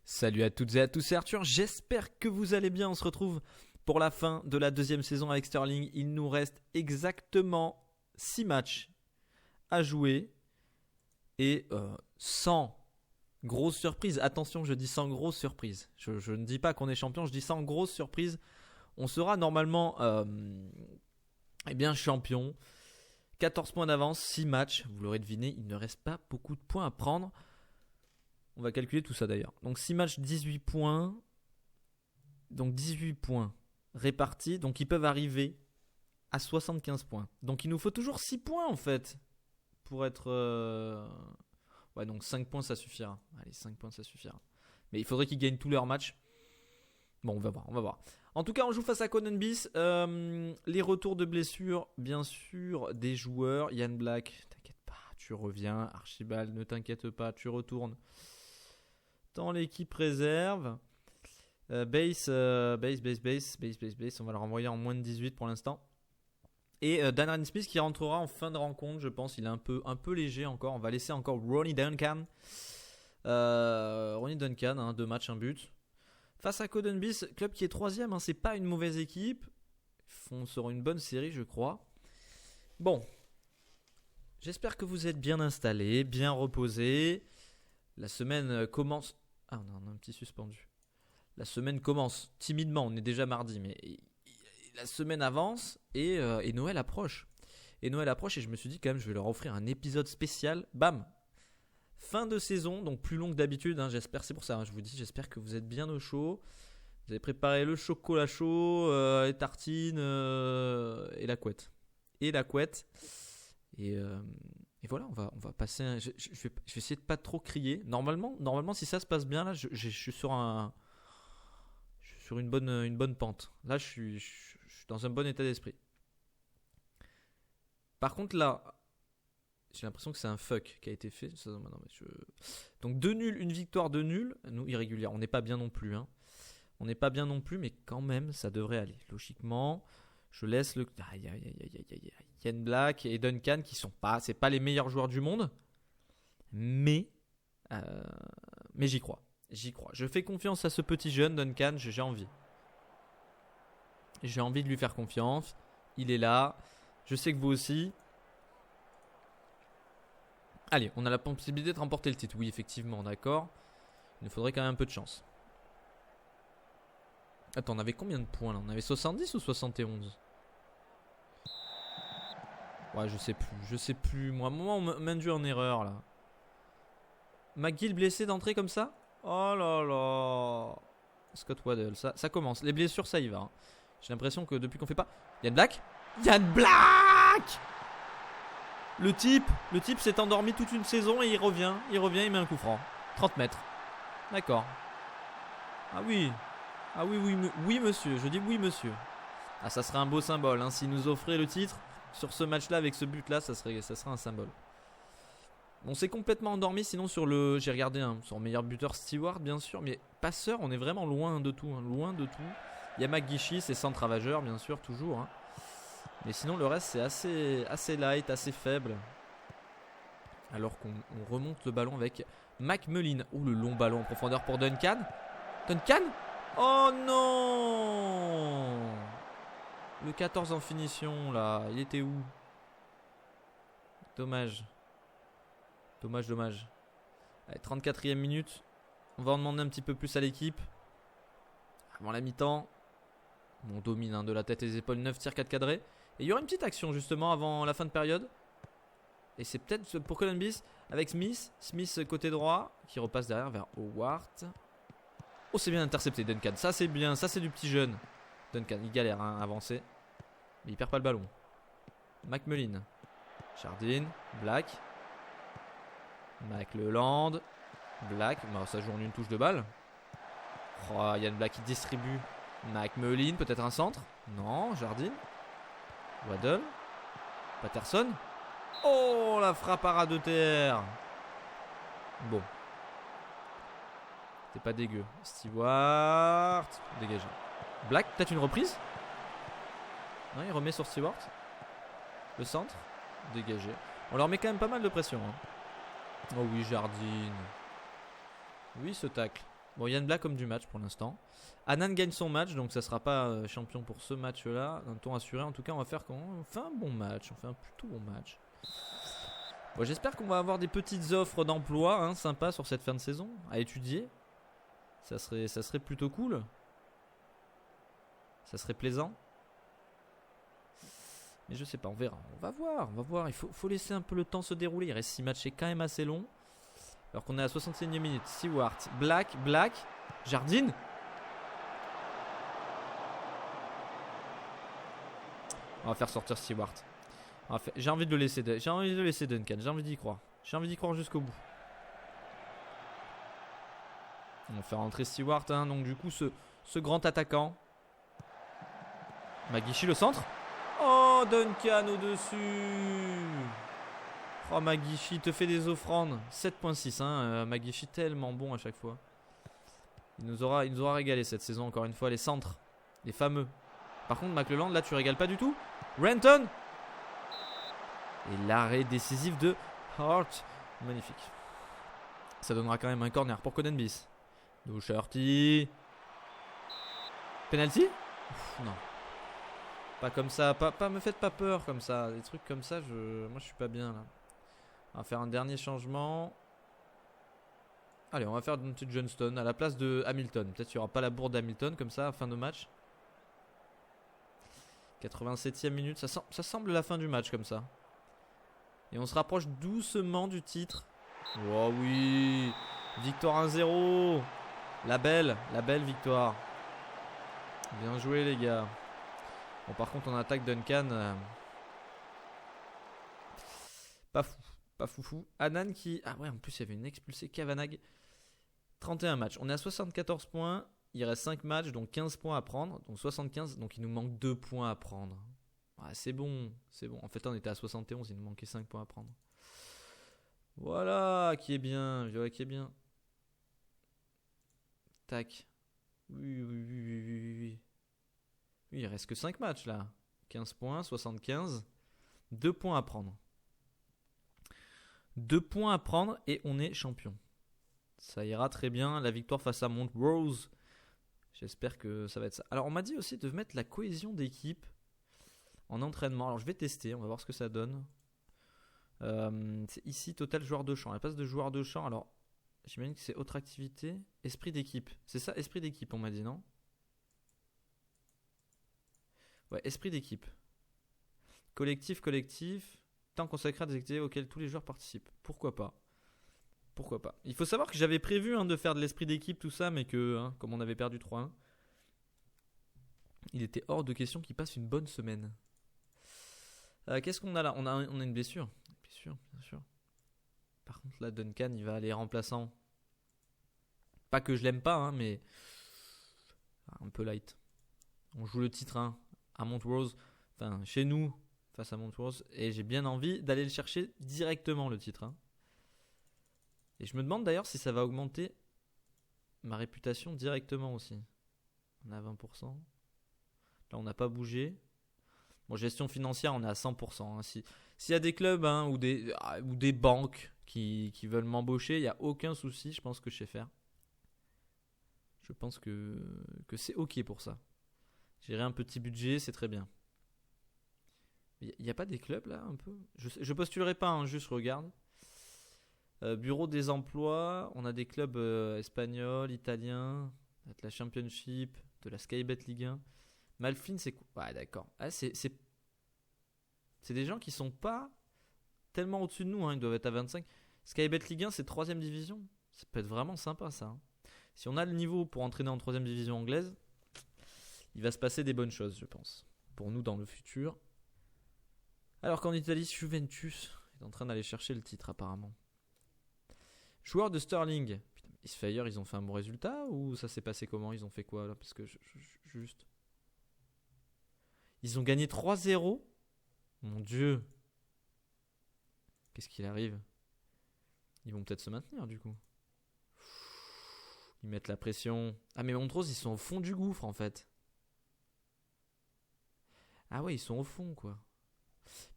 Salut à toutes et à tous, c'est Arthur, j'espère que vous allez bien. On se retrouve pour la fin de la deuxième saison avec Sterling. Il nous reste exactement 6 matchs à jouer et sans grosse surprise. Attention, je dis sans grosse surprise. Je ne dis pas qu'on est champion, je dis sans grosse surprise. On sera normalement champion. 14 points d'avance, 6 matchs. Vous l'aurez deviné, il ne reste pas beaucoup de points à prendre. On va calculer tout ça d'ailleurs. Donc 6 matchs, 18 points. Donc 18 points répartis. Donc ils peuvent arriver à 75 points. Donc il nous faut toujours 6 points en fait. Pour être... Ouais, donc 5 points ça suffira. Allez, 5 points ça suffira. Mais il faudrait qu'ils gagnent tous leurs matchs. Bon, on va voir. En tout cas, on joue face à Conan Bis. Les retours de blessures, bien sûr, des joueurs. Yann Black, t'inquiète pas, tu reviens. Archibald, ne t'inquiète pas, tu retournes dans l'équipe réserve. Base, on va le renvoyer en moins de 18 pour l'instant. Et Darren Smith qui rentrera en fin de rencontre, je pense. Il est un peu léger encore. On va laisser encore Ronnie Duncan. 2 matchs, 1 but. Face à Conan Bis, club qui est 3ème, c'est pas une mauvaise équipe. On sera une bonne série, je crois. Bon. J'espère que vous êtes bien installés, bien reposés. La semaine commence... Ah, on a un petit suspendu. La semaine commence timidement, on est déjà mardi, mais la semaine avance et Noël approche. Et je me suis dit quand même, je vais leur offrir un épisode spécial. Bam! Fin de saison, donc plus long que d'habitude, j'espère, c'est pour ça, je vous dis, j'espère que vous êtes bien au chaud. Vous avez préparé le chocolat chaud, les tartines et la couette. Et voilà, on va passer. Je vais essayer de pas trop crier. Normalement, si ça se passe bien, là, je suis sur une bonne pente. Là, je suis dans un bon état d'esprit. Par contre, là, j'ai l'impression que c'est un fuck qui a été fait. Donc 2 nuls, une victoire, 2 nuls. Nous, irrégulière. On n'est pas bien non plus. On n'est pas bien non plus, mais quand même, ça devrait aller. Logiquement, je laisse le... Yann Black et Duncan qui sont pas... C'est pas les meilleurs joueurs du monde. Mais j'y crois. Je fais confiance à ce petit jeune, Duncan. J'ai envie. J'ai envie de lui faire confiance. Il est là. Je sais que vous aussi. Allez, on a la possibilité de remporter le titre. Oui, effectivement, d'accord. Il nous faudrait quand même un peu de chance. Attends, on avait combien de points là? On avait 70 ou 71? Ouais, je sais plus. Moi, on m'induit en erreur là. McGill blessé d'entrée comme ça? Oh là là. Scott Waddell, ça commence. Les blessures, ça y va. J'ai l'impression que depuis qu'on fait pas... Yann Black! Le type s'est endormi toute une saison et il revient, il met un coup franc. 30 mètres. D'accord. Ah oui, monsieur, je dis oui, monsieur. Ah, ça serait un beau symbole, s'il nous offrait le titre sur ce match-là avec ce but-là, ça serait un symbole. On s'est complètement endormi, sinon j'ai regardé sur meilleur buteur Stewart, bien sûr, mais passeur, on est vraiment loin de tout, loin de tout. Il y a McGeechy, c'est centre ravageur, bien sûr, toujours. Mais sinon, le reste, c'est assez light, assez faible. Alors qu'on remonte le ballon avec McMullin. Le long ballon en profondeur pour Duncan. Duncan? Oh non! Le 14 en finition, là. Il était où? Dommage. Allez, 34e minute. On va en demander un petit peu plus à l'équipe. Avant la mi-temps. On domine de la tête et des épaules. 9 tirs, 4 cadrés. Et il y aura une petite action justement avant la fin de période. Et c'est peut-être pour Conan Bis avec Smith. Smith côté droit qui repasse derrière vers Howard. Oh, c'est bien intercepté Duncan. Ça c'est bien, ça c'est du petit jeune. Duncan, il galère à avancer. Mais il perd pas le ballon. McMullin. Jardine. Black. McLeland. Black. Ça joue en une touche de balle. Yann Black qui distribue. McMullin, peut-être un centre. Non, Jardine. Waddle. Patterson. Oh, la frappe à ras de terre. Bon. C'est pas dégueu. Stewart. Dégagé. Black, peut-être une reprise. Non, il remet sur Stewart. Le centre. Dégagé. On leur met quand même pas mal de pression. Oh oui, Jardine. Oui, ce tacle. Bon, Yann Black comme du match pour l'instant. Annan gagne son match, donc ça sera pas champion pour ce match-là. Un ton assuré, en tout cas, on va faire quand on fait un bon match. On fait un plutôt bon match. Bon, j'espère qu'on va avoir des petites offres d'emploi sympas sur cette fin de saison à étudier. Ça serait plutôt cool. Ça serait plaisant. Mais je sais pas, on verra. On va voir. Il faut laisser un peu le temps se dérouler. Il reste 6 matchs, c'est quand même assez long. Alors qu'on est à 61e minute. Stewart, Black, Jardine. On va faire sortir Stewart. J'ai envie de le laisser Duncan. J'ai envie d'y croire. Jusqu'au bout. On va faire rentrer Stewart. Donc du coup, ce grand attaquant. Maguichi, le centre. Oh, Duncan au-dessus. Oh, Maguichi te fait des offrandes. 7.6. Maguichi tellement bon à chaque fois. Il nous aura régalé cette saison encore une fois. Les centres. Les fameux. Par contre, McLelland, là, tu régales pas du tout. Renton. Et l'arrêt décisif de Hart. Magnifique. Ça donnera quand même un corner pour Conan Bis. Docherty. Penalty. Non. Pas comme ça. Pas me faites pas peur comme ça. Des trucs comme ça, moi je suis pas bien là. On va faire un dernier changement. Allez, on va faire une petite Johnston à la place de Hamilton. Peut-être qu'il n'y aura pas la bourde d'Hamilton comme ça à fin de match. 87e minute. Ça semble la fin du match comme ça. Et on se rapproche doucement du titre. Oh oui. Victoire 1-0. La belle victoire. Bien joué les gars. Bon, par contre on attaque Duncan. Pas fou. Annan qui... Ah ouais, en plus il y avait une expulsée. Kavanagh. 31 matchs. On est à 74 points. Il reste 5 matchs, donc 15 points à prendre. Donc 75, donc il nous manque 2 points à prendre. Ouais, c'est bon. En fait, on était à 71, il nous manquait 5 points à prendre. Voilà, qui est bien. Tac. Oui. Il reste que 5 matchs là. 15 points, 75. 2 points à prendre. 2 points à prendre et on est champion. Ça ira très bien. La victoire face à Montrose. J'espère que ça va être ça. Alors on m'a dit aussi de mettre la cohésion d'équipe en entraînement. Alors je vais tester, on va voir ce que ça donne. C'est ici total joueur de champ. À la place de joueur de champ, alors j'imagine que c'est autre activité. Esprit d'équipe. C'est ça, esprit d'équipe on m'a dit, non? Ouais, esprit d'équipe. Collectif. Temps consacré à des activités auxquelles tous les joueurs participent. Pourquoi pas? Il faut savoir que j'avais prévu de faire de l'esprit d'équipe, tout ça, mais que, comme on avait perdu 3-1, il était hors de question qu'il passe une bonne semaine. Qu'est-ce qu'on a là? On a une blessure. Bien sûr. Par contre, là, Duncan, il va aller remplaçant. Pas que je l'aime pas, mais un peu light. On joue le titre à Montrose, enfin chez nous, face à Montrose, et j'ai bien envie d'aller le chercher directement, le titre. Et je me demande d'ailleurs si ça va augmenter ma réputation directement aussi. On est à 20%. Là, on n'a pas bougé. Bon, gestion financière, on est à 100%. S'il y a des clubs ou des banques qui veulent m'embaucher, il n'y a aucun souci. Je pense que je sais faire. Je pense que c'est OK pour ça. Gérer un petit budget, c'est très bien. Il n'y a pas des clubs là un peu? Je postulerai pas, juste regarde. Bureau des emplois, on a des clubs espagnols, italiens, de la Championship, de la Skybet Ligue 1. Malfine, c'est quoi? Ouais, d'accord. C'est des gens qui sont pas tellement au-dessus de nous, ils doivent être à 25. Skybet Ligue 1, c'est 3ème division. Ça peut être vraiment sympa ça. Si on a le niveau pour entraîner en 3ème division anglaise, il va se passer des bonnes choses, je pense. Pour nous dans le futur. Alors qu'en Italie, Juventus est en train d'aller chercher le titre apparemment. Joueur de Sterling. Putain, Isfire, ils ont fait un bon résultat ou ça s'est passé comment? Ils ont fait quoi là? Parce que juste. Ils ont gagné 3-0. Mon Dieu. Qu'est-ce qu'il arrive? Ils vont peut-être se maintenir du coup. Ils mettent la pression. Ah mais Montrose, ils sont au fond du gouffre en fait. Ah ouais, ils sont au fond quoi.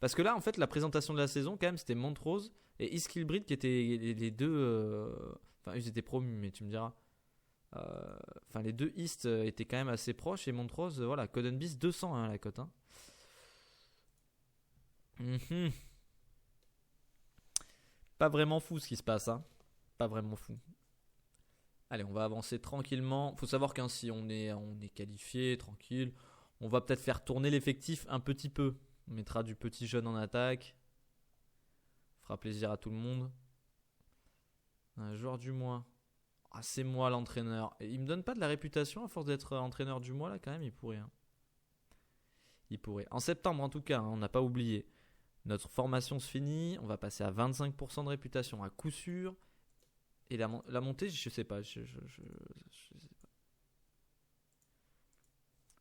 Parce que là, en fait, la présentation de la saison, quand même, c'était Montrose et East Kilbride qui étaient les deux. Enfin, ils étaient promus, mais tu me diras. Enfin, les deux East étaient quand même assez proches. Et Montrose, voilà, Coden Beast 200 hein, la cote. Hein. Pas vraiment fou ce qui se passe. Hein. Pas vraiment fou. Allez, on va avancer tranquillement. Faut savoir qu'ainsi on est qualifié, tranquille. On va peut-être faire tourner l'effectif un petit peu. On mettra du petit jeune en attaque. Fera plaisir à tout le monde. Un joueur du mois. Ah, c'est moi l'entraîneur. Et il me donne pas de la réputation à force d'être entraîneur du mois là quand même. Il pourrait. Hein. Il pourrait. En septembre en tout cas, hein, on n'a pas oublié. Notre formation se finit. On va passer à 25% de réputation à coup sûr. Et la montée, je sais pas. Je sais pas.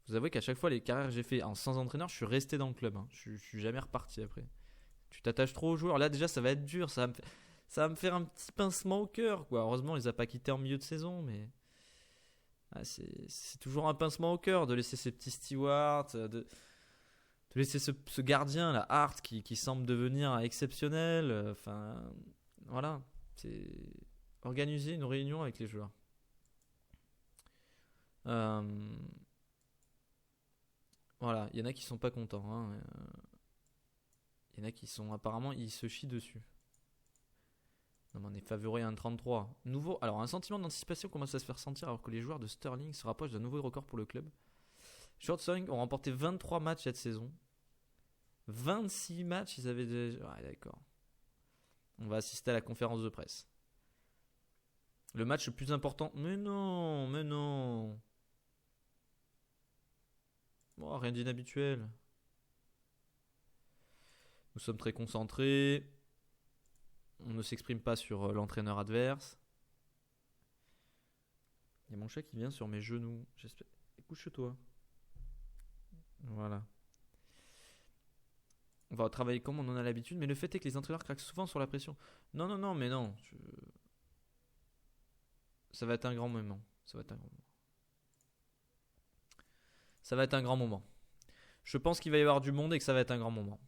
Vous avouez qu'à chaque fois, les carrières que j'ai fait sans entraîneur, je suis resté dans le club. Hein. Je suis jamais reparti après. Tu t'attaches trop aux joueurs. Là, déjà, ça va être dur. Ça va me faire un petit pincement au cœur. Quoi. Heureusement, on les a pas quittés en milieu de saison. Mais c'est toujours un pincement au cœur de laisser ces petits stewards. De laisser ce gardien, là, Hart, qui semble devenir exceptionnel. Enfin, voilà. C'est organiser une réunion avec les joueurs. Voilà, il y en a qui sont pas contents. Hein. Il y en a qui sont apparemment, ils se chient dessus. Non, mais on est favori à 1,33. Nouveau, alors un sentiment d'anticipation commence à se faire sentir alors que les joueurs de Sterling se rapprochent d'un nouveau record pour le club. Les joueurs de Sterling ont remporté 23 matchs cette saison. 26 matchs, ils avaient déjà. Ouais, d'accord. On va assister à la conférence de presse. Le match le plus important. Mais non, mais non. Oh, rien d'inhabituel. Nous sommes très concentrés. On ne s'exprime pas sur l'entraîneur adverse. Il y a mon chat qui vient sur mes genoux. J'espère. Couche-toi. Voilà. On va travailler comme on en a l'habitude, mais le fait est que les entraîneurs craquent souvent sur la pression. Non, mais non. Ça va être un grand moment. Ça va être un grand moment. Je pense qu'il va y avoir du monde et que ça va être un grand moment.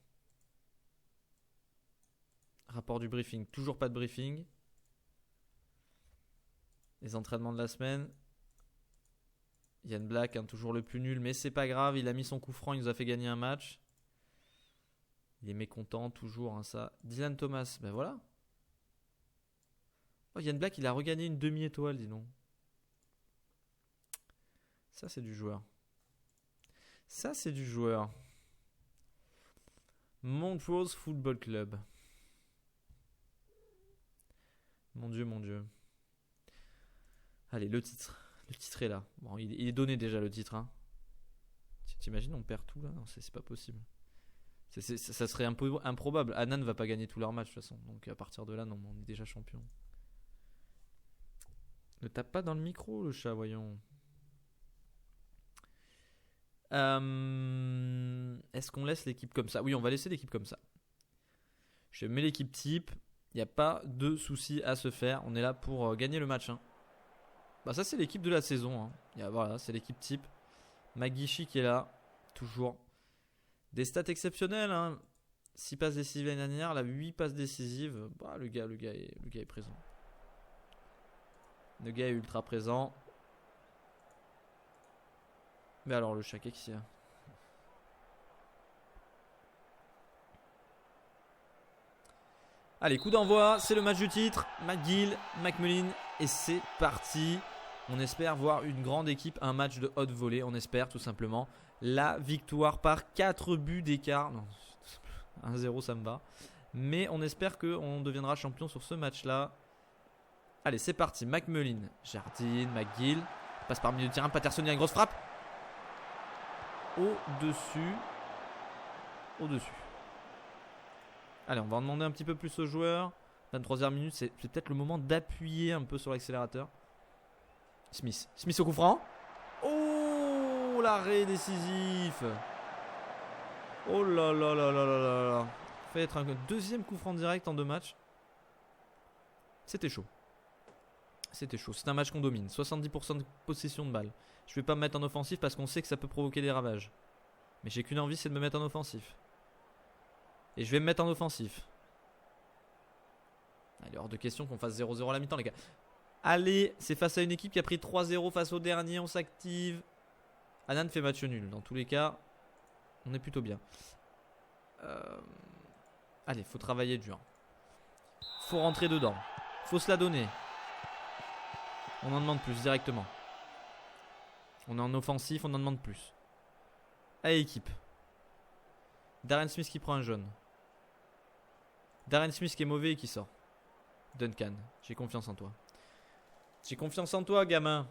Rapport du briefing. Toujours pas de briefing. Les entraînements de la semaine. Yann Black, hein, toujours le plus nul, mais c'est pas grave. Il a mis son coup franc, il nous a fait gagner un match. Il est mécontent, toujours, hein, ça. Dylan Thomas, ben voilà. Oh, Yann Black, il a regagné une demi-étoile, dis donc. Ça, c'est du joueur. Montrose Football Club. Mon Dieu. Allez, le titre. Le titre est là. Bon, il est donné déjà le titre. Hein. T'imagines, on perd tout là? Non, c'est pas possible. Ça serait un peu improbable. Anna ne va pas gagner tous leurs matchs de toute façon. Donc à partir de là, non, on est déjà champion. Ne tape pas dans le micro, le chat, voyons. Est-ce qu'on laisse l'équipe comme ça? Oui, on va laisser l'équipe comme ça. Je mets l'équipe type. Il n'y a pas de souci à se faire. On est là pour gagner le match. Hein. Bah ça, c'est l'équipe de la saison. Hein. Voilà, c'est l'équipe type. Magishi qui est là. Toujours. Des stats exceptionnelles. Hein. 6 passes décisives l'année dernière. Là, 8 passes décisives. Bah, le gars est présent. Le gars est ultra présent. Mais alors, le chat, qu'est-ce qu'il y a? Allez, coup d'envoi, c'est le match du titre. McGill, McMullen, et c'est parti. On espère voir une grande équipe, un match de haute volée. On espère tout simplement la victoire par 4 buts d'écart. Non, 1-0 ça me va. Mais on espère qu'on deviendra champion sur ce match-là. Allez, c'est parti. McMullen, Jardine, McGill. Passe par milieu de terrain. Patterson, il y a une grosse frappe. Au-dessus. Allez, on va en demander un petit peu plus aux joueurs. 23e minute, c'est peut-être le moment d'appuyer un peu sur l'accélérateur. Smith au coup franc. Oh, l'arrêt décisif. Oh là là là là là là. Fait être un deuxième coup franc direct en 2 matchs. C'était chaud. C'est un match qu'on domine. 70% de possession de balle. Je vais pas me mettre en offensif parce qu'on sait que ça peut provoquer des ravages. Mais j'ai qu'une envie, c'est de me mettre en offensif. Et je vais me mettre en offensif. Il est hors de question qu'on fasse 0-0 à la mi-temps, les gars. Allez, c'est face à une équipe qui a pris 3-0 face au dernier. On s'active. Annan fait match nul. Dans tous les cas, on est plutôt bien. Allez, faut travailler dur. Faut rentrer dedans. Faut se la donner. On en demande plus directement. On est en offensif, on en demande plus. Allez, équipe. Darren Smith qui prend un jaune. Darren Smith qui est mauvais et qui sort. Duncan, j'ai confiance en toi. J'ai confiance en toi, gamin.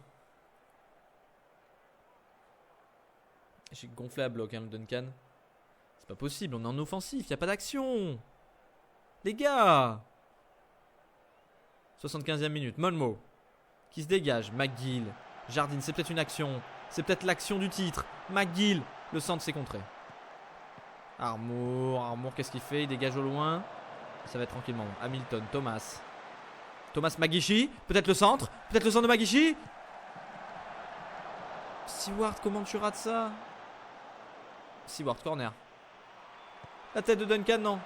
J'ai gonflé à bloc, hein, le Duncan. C'est pas possible, on est en offensif, y a pas d'action. Les gars. 75e minute, Monroe qui se dégage, McGill. Jardine, c'est peut-être une action. C'est peut-être l'action du titre. McGill, le centre s'est contré. Armour, qu'est-ce qu'il fait? Il dégage au loin. Ça va être tranquillement. Hamilton, Thomas Magishi, peut-être le centre de Magishi. Seward, comment tu rates ça? Seward, corner. La tête de Duncan, non.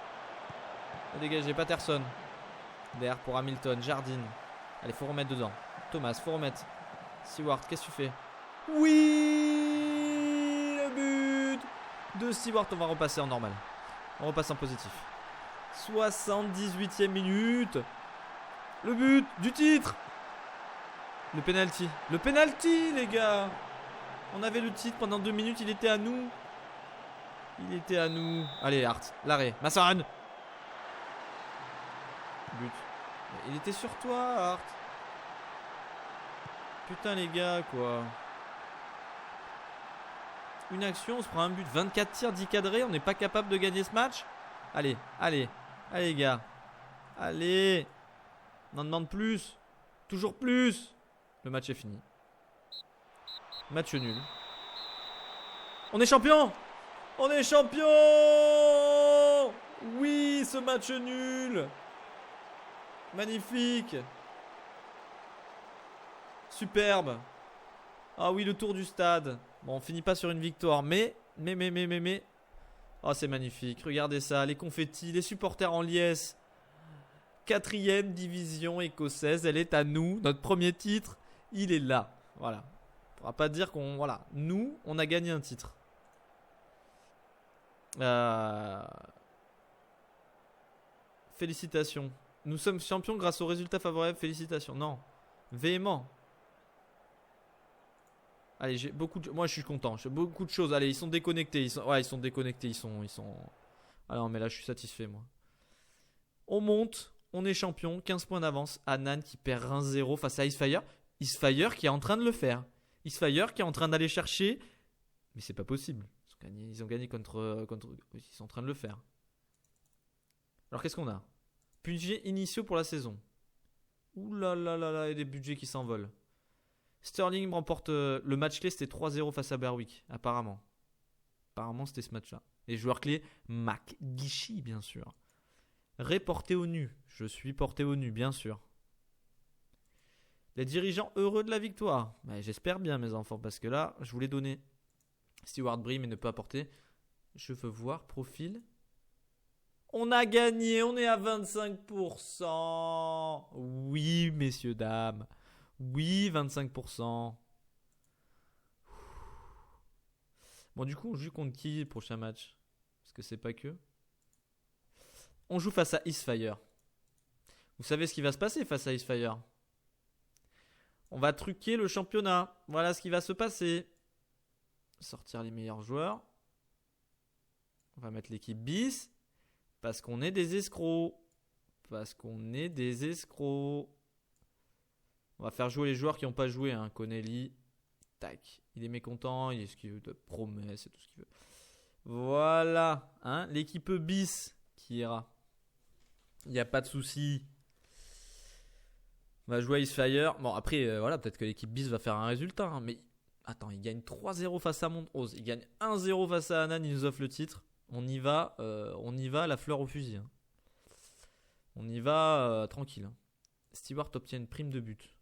Dégagé, Patterson. Derrière pour Hamilton, Jardine. Allez, faut remettre dedans. Thomas, faut remettre. Seward, qu'est-ce que tu fais? Oui, le but de Seward. On va repasser en normal. On repasse en positif. 78e minute. Le but du titre. Le penalty. Le penalty, les gars. On avait le titre pendant 2 minutes. Il était à nous. Allez, Hart. L'arrêt. Massaran. But. Il était sur toi, Hart. Putain, les gars, quoi. Une action, on se prend un but. 24 tirs, 10 cadrés. On n'est pas capable de gagner ce match. Allez, les gars. Allez. On en demande plus. Toujours plus. Le match est fini. Match nul. On est champion. Oui, ce match nul. Magnifique. Superbe. Ah oui, le tour du stade. Bon, on finit pas sur une victoire, mais. Oh, c'est magnifique. Regardez ça, les confettis, les supporters en liesse. 4e division écossaise, elle est à nous. Notre premier titre, il est là. Voilà. On pourra pas dire qu'on... Voilà. Nous, on a gagné un titre. Félicitations. Nous sommes champions grâce aux résultats favorables. Félicitations. Non. Véhément. Allez, j'ai beaucoup de... Moi, je suis content. J'ai beaucoup de choses. Allez, ils sont déconnectés. Ils sont déconnectés. Ils sont... Ah non, mais là, je suis satisfait, moi. On monte. On est champion. 15 points d'avance. Annan qui perd 1-0 face à Icefire. Icefire qui est en train de le faire. Icefire qui est en train d'aller chercher. Mais c'est pas possible. Ils ont gagné contre... Ils sont en train de le faire. Alors, qu'est-ce qu'on a? Budget initiaux pour la saison. Ouh là là là là. Il y a des budgets qui s'envolent. Sterling remporte le match clé, c'était 3-0 face à Berwick, apparemment. Apparemment, c'était ce match-là. Les joueurs clés, McGeechy, bien sûr. Ray porté au nu. Je suis porté au nu, bien sûr. Les dirigeants heureux de la victoire. Bah, j'espère bien, mes enfants, parce que là, je voulais donner Stewart Bree, mais ne pas apporter. Je veux voir, profil. On a gagné, on est à 25%. Oui, messieurs, dames. Oui, 25%. Bon, du coup, on joue contre qui le prochain match? Parce que c'est pas que. On joue face à Icefire. Vous savez ce qui va se passer face à Icefire? On va truquer le championnat. Voilà ce qui va se passer. Sortir les meilleurs joueurs. On va mettre l'équipe bis. Parce qu'on est des escrocs. On va faire jouer les joueurs qui n'ont pas joué. Hein. Connelly. Tac. Il est mécontent. Il est ce qu'il veut de promesses et tout ce qu'il veut. Voilà. Hein. L'équipe bis qui ira. Il n'y a pas de souci. On va jouer à Icefire. Bon, après, voilà, peut-être que l'équipe bis va faire un résultat. Hein, mais attends, il gagne 3-0 face à Montrose. Il gagne 1-0 face à Annan. Il nous offre le titre. On y va la fleur au fusil. Hein. On y va tranquille. Hein. Stewart obtient une prime de but.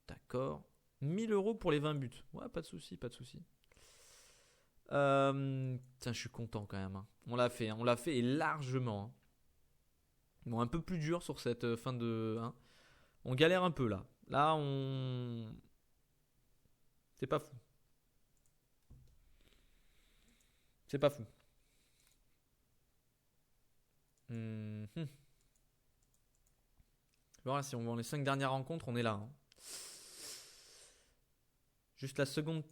D'accord. 1000 € pour les 20 buts. Ouais, pas de souci. Putain, je suis content quand même. Hein. On l'a fait et largement. Hein. Bon, un peu plus dur sur cette fin de... Hein. On galère un peu là. Là, on... C'est pas fou. C'est pas fou. Voilà, si on voit les 5 dernières rencontres, on est là. Hein. Juste la seconde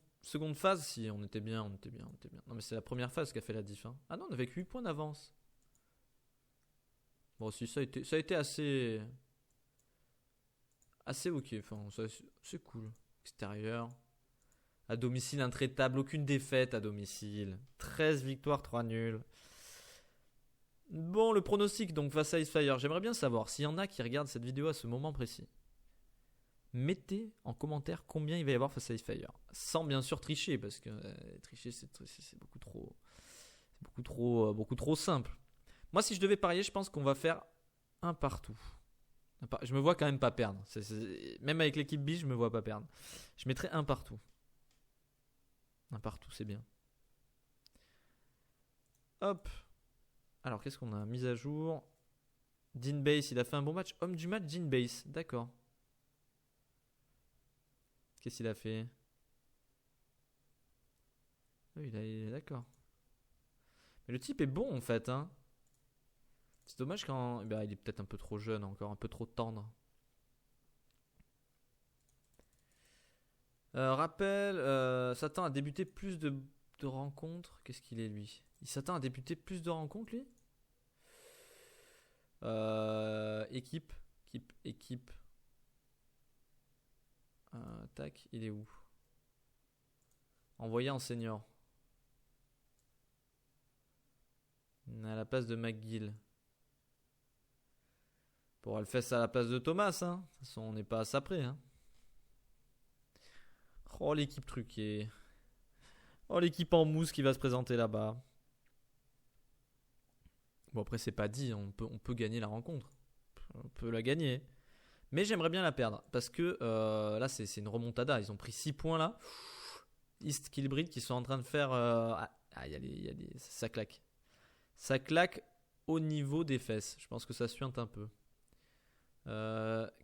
phase, si on était bien. Non, mais c'est la première phase qui a fait la diff. Hein. Ah non, on avait que 8 points d'avance. Bon, si ça a été assez ok. Enfin, c'est cool. Extérieur. À domicile, intraitable. Aucune défaite à domicile. 13 victoires, 3 nuls. Bon, le pronostic donc face à Icefire. J'aimerais bien savoir s'il y en a qui regardent cette vidéo à ce moment précis. Mettez en commentaire combien il va y avoir face à Icefire. Sans bien sûr tricher, parce que tricher c'est beaucoup trop simple. Moi, si je devais parier, je pense qu'on va faire un partout. Je me vois quand même pas perdre. Même avec l'équipe B, je me vois pas perdre. Je mettrais un partout. Un partout, c'est bien. Hop. Alors, qu'est-ce qu'on a? Mise à jour. Dean Bass, il a fait un bon match. Homme du match, Dean Bass. D'accord. Qu'est-ce qu'il a fait? Oui, il est d'accord. Mais le type est bon en fait. Hein. C'est dommage quand. Bah, il est peut-être un peu trop jeune encore, un peu trop tendre. Rappel, s'attend à débuter plus de rencontres. Qu'est-ce qu'il est lui? Il s'attend à débuter plus de rencontres lui? Équipe. Tac, il est où? Envoyé en senior. À la place de McGill. Pour elle fait ça à la place de Thomas. Hein. De toute façon, on n'est pas à ça près. Hein. Oh, l'équipe truquée. Oh, l'équipe en mousse qui va se présenter là-bas. Bon, après, c'est pas dit. On peut gagner la rencontre. On peut la gagner. Mais j'aimerais bien la perdre. Parce que là, c'est une remontada. Ils ont pris 6 points là. East Killbreed qui sont en train de faire. Ça claque. Ça claque au niveau des fesses. Je pense que ça suinte un peu.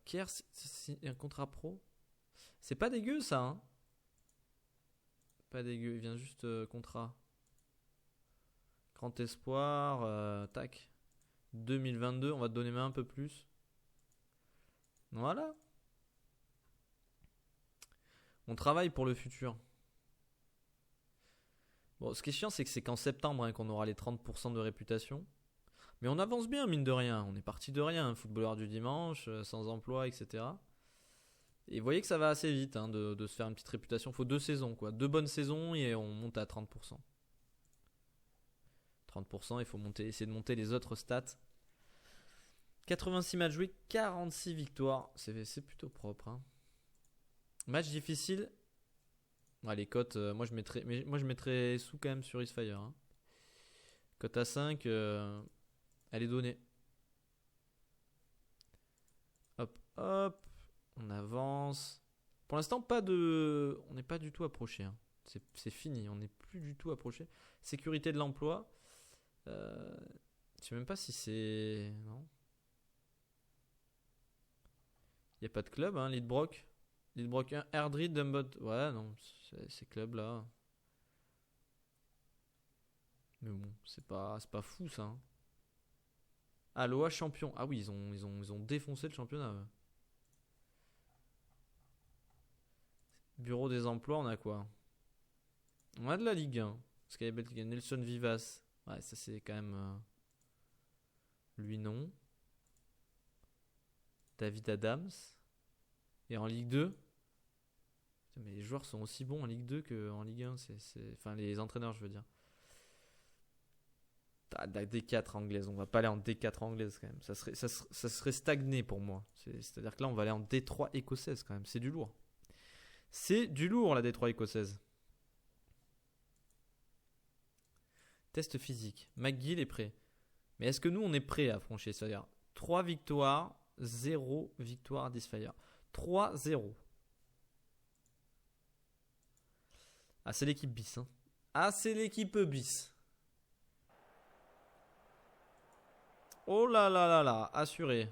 Kier, c'est un contrat pro. C'est pas dégueu ça. Hein. Pas dégueu. Il vient juste contrat. Grand espoir. Tac. 2022. On va te donner même un peu plus. Voilà. On travaille pour le futur. Bon, ce qui est chiant, c'est que c'est qu'en septembre hein, qu'on aura les 30% de réputation. Mais on avance bien, mine de rien. On est parti de rien. Footballeur du dimanche, sans emploi, etc. Et vous voyez que ça va assez vite hein, de se faire une petite réputation. Il faut 2 saisons, quoi. 2 bonnes saisons et on monte à 30%. 30%, il faut essayer de monter les autres stats. 86 matchs joués, 46 victoires. C'est plutôt propre. Hein. Match difficile. Ouais, les cotes, moi je mettrais sous quand même sur Icefire. Hein. Cote à 5, elle est donnée. Hop, hop. On avance. Pour l'instant, on n'est pas du tout approché. Hein. C'est fini, on n'est plus du tout approché. Sécurité de l'emploi. Je sais même pas si c'est. Non. Il n'y a pas de club, hein, Leadbrock. Leadbrock 1, Airdrie, Dumbot. Ouais, non, ces clubs-là. Mais bon, c'est pas fou ça. Hein. Ah, l'OA champion. Ah oui, ils ont défoncé le championnat. Ouais. Bureau des emplois, on a quoi? On a de la Ligue 1. Parce qu'il y a Nelson Vivas. Ouais, ça c'est quand même. Lui non. David Adams. Et en Ligue 2. Mais les joueurs sont aussi bons en Ligue 2 qu'en Ligue 1. Enfin, les entraîneurs, je veux dire. La D4 anglaise. On va pas aller en D4 anglaise quand même. Ça serait stagné pour moi. C'est-à-dire que là, on va aller en D3 écossaise quand même. C'est du lourd. C'est du lourd la D3 écossaise. Test physique. McGill est prêt. Mais est-ce que nous, on est prêt à franchir? C'est-à-dire 3 victoires, 0 victoire d'Icefire. 3-0. Ah, c'est l'équipe bis. Hein. Ah, c'est l'équipe bis. Oh là là là là, assuré.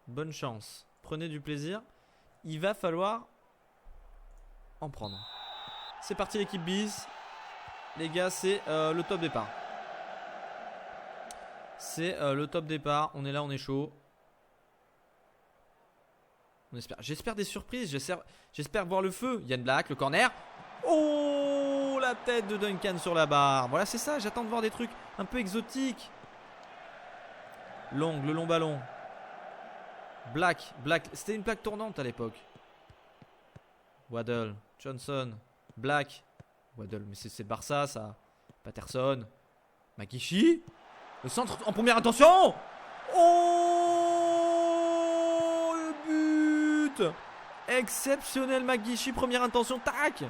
Bonne chance. Prenez du plaisir. il va falloir en prendre. C'est parti l'équipe bis. Les gars, c'est le top départ. C'est le top départ. On est là, on est chaud. On espère. J'espère des surprises. J'espère voir le feu. Yann Black, le corner. Oh, la tête de Duncan sur la barre. Voilà, c'est ça. J'attends de voir des trucs un peu exotiques. Long, le long ballon. Black. C'était une plaque tournante à l'époque. Waddle, Johnson, Black. Waddle, mais c'est Barça ça. Patterson. Makishi. Le centre en première attention. Oh, le but. Exceptionnel Makishi, première intention, tac.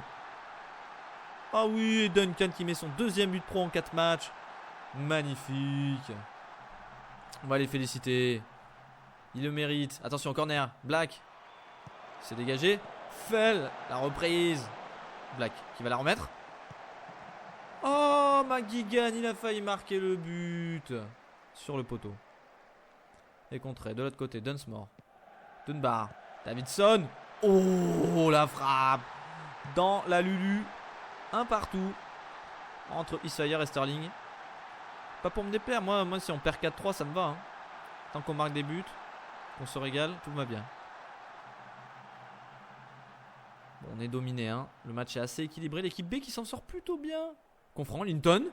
Ah oui, Duncan qui met son deuxième but pro en 4 matchs. Magnifique. On va les féliciter. Il le mérite. Attention, corner. Black. C'est dégagé. Fell. La reprise. Black qui va la remettre. Oh, McGuigan, il a failli marquer le but. Sur le poteau. Et contré. De l'autre côté, Dunsmore. Dunbar. Davidson. Oh, la frappe. Dans la Lulu. Un partout. Entre Isfire et Sterling. Pas pour me déplaire. Moi si on perd 4-3, ça me va. Hein. Tant qu'on marque des buts. Qu'on se régale, tout va bien. Bon, on est dominé, hein. Le match est assez équilibré. L'équipe B qui s'en sort plutôt bien. Confront Linton.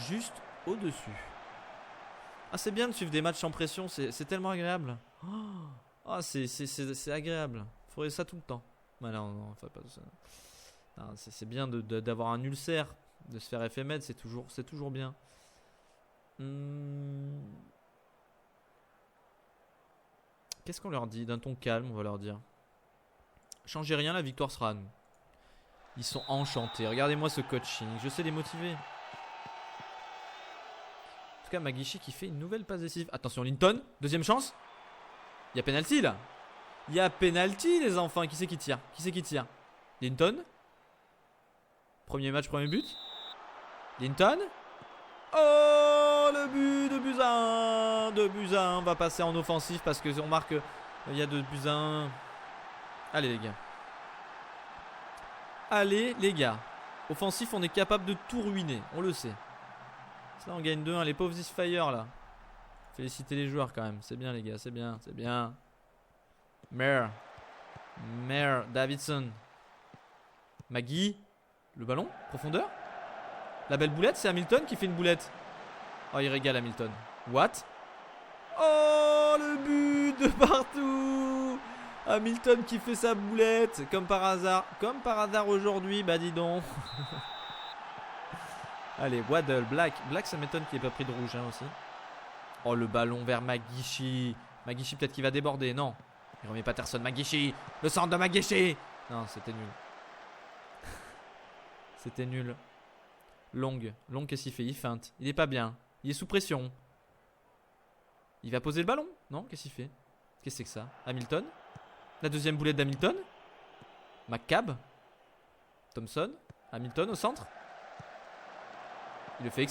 Juste au-dessus. Ah, c'est bien de suivre des matchs sans pression. C'est tellement agréable. Oh, c'est agréable. Faudrait ça tout le temps. Bah non, faut pas ça. C'est bien d'avoir un ulcère. De se faire éphémède, c'est toujours bien. Qu'est-ce qu'on leur dit? D'un ton calme, on va leur dire. Changez rien, la victoire sera à nous. Ils sont enchantés. Regardez-moi ce coaching. Je sais les motiver. En tout cas, Makishi qui fait une nouvelle passe décisive. Attention, Linton. Deuxième chance. Il y a penalty là. Il y a penalty, les enfants. Qui c'est qui tire? Linton. Premier match, premier but. Linton. Oh, le but de Buzyn. On va passer en offensif parce qu'on marque. Il y a de Buzyn. Allez les gars. Offensif, on est capable de tout ruiner. On le sait. Là, on gagne 2-1. Les pauvres Isfire là. Félicitez les joueurs quand même. C'est bien les gars. C'est bien. Maire. Davidson. Maggie. Le ballon. Profondeur. La belle boulette. C'est Hamilton qui fait une boulette. Oh, il régale Hamilton. What? Oh, le but de partout. Hamilton qui fait sa boulette. Comme par hasard aujourd'hui. Bah dis donc. Allez, Waddle, Black, ça m'étonne qu'il n'ait pas pris de rouge hein, aussi. Oh, le ballon vers Makishi. Makishi peut-être qu'il va déborder. Non. Il remet Patterson. Makishi. Le centre de Makishi. Non, c'était nul. C'était nul. Long, qu'est-ce qu'il fait? Il feinte. Il est pas bien. Il est sous pression. Il va poser le ballon. Non, qu'est-ce qu'il fait? Qu'est-ce que c'est que ça? Hamilton. La deuxième boulette d'Hamilton. McCabe. Thompson. Hamilton au centre. Il le fait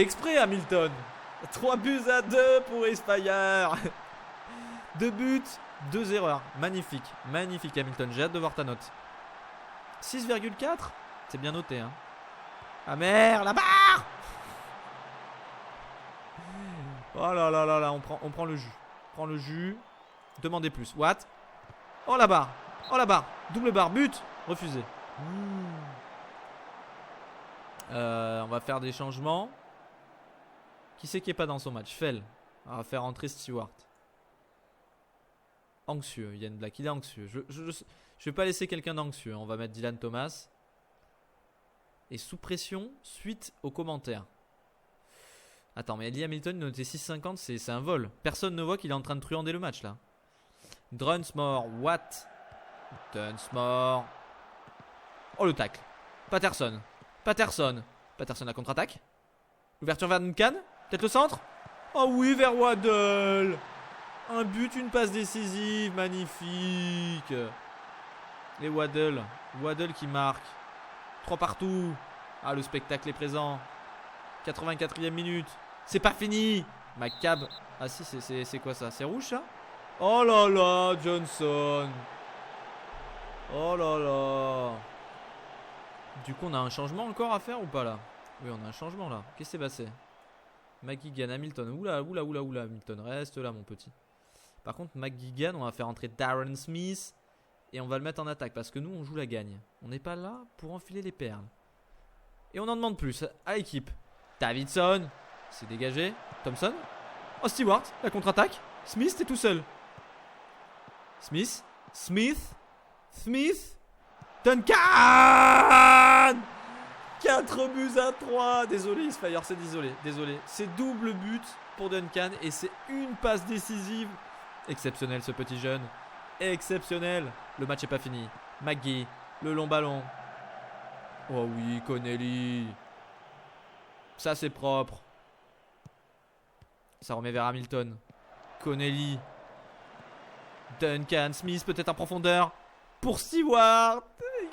exprès, Hamilton. 3-2 pour Isfire. 2 buts, 2 erreurs. Magnifique Hamilton. J'ai hâte de voir ta note. 6,4. C'est bien noté hein. Ah merde, la barre. Oh là, on prend le jus. Demandez plus. What? Oh la barre. Double barre, but. Refusé. On va faire des changements. Qui c'est qui est pas dans son match? Fell. On va faire entrer Stewart. Anxieux, Yann Black. Il est anxieux. Je vais pas laisser quelqu'un d'anxieux. On va mettre Dylan Thomas. Et sous pression, suite aux commentaires. Attends, mais Eli Hamilton, il noté 6,50, c'est un vol. Personne ne voit qu'il est en train de truander le match là. Dunsmore, what? Dunsmore. Oh le tacle. Patterson à contre-attaque. L'ouverture vers Duncan. Peut-être le centre. Oh oui, vers Waddle. Un but, une passe décisive. Magnifique. Et Waddle qui marque. 3 partout. Ah, le spectacle est présent. 84e minute. C'est pas fini. McCabe. Ah si, c'est quoi ça? C'est rouge ça? Oh là là, Johnson. Oh là là. Du coup, on a un changement encore à faire ou pas là? Oui, on a un changement là. Qu'est-ce qui s'est passé? McGuigan, Hamilton. Oula, oula, oula, oula, Hamilton. Reste là, mon petit. Par contre, McGuigan, on va faire entrer Darren Smith. Et on va le mettre en attaque parce que nous, on joue la gagne. On n'est pas là pour enfiler les perles. Et on en demande plus à l'équipe. Davidson. C'est dégagé. Thompson. Oh, Stewart. La contre-attaque. Smith, t'es tout seul. Smith. Smith. Smith. Duncan. 4 buts à 3. Désolé, Isfire, c'est désolé. C'est double but pour Duncan et c'est une passe décisive. Exceptionnel ce petit jeune. Exceptionnel. Le match est pas fini. McGee, le long ballon. Oh oui, Connelly. Ça c'est propre. Ça remet vers Hamilton. Connelly. Duncan, Smith peut-être en profondeur. Pour Stewart.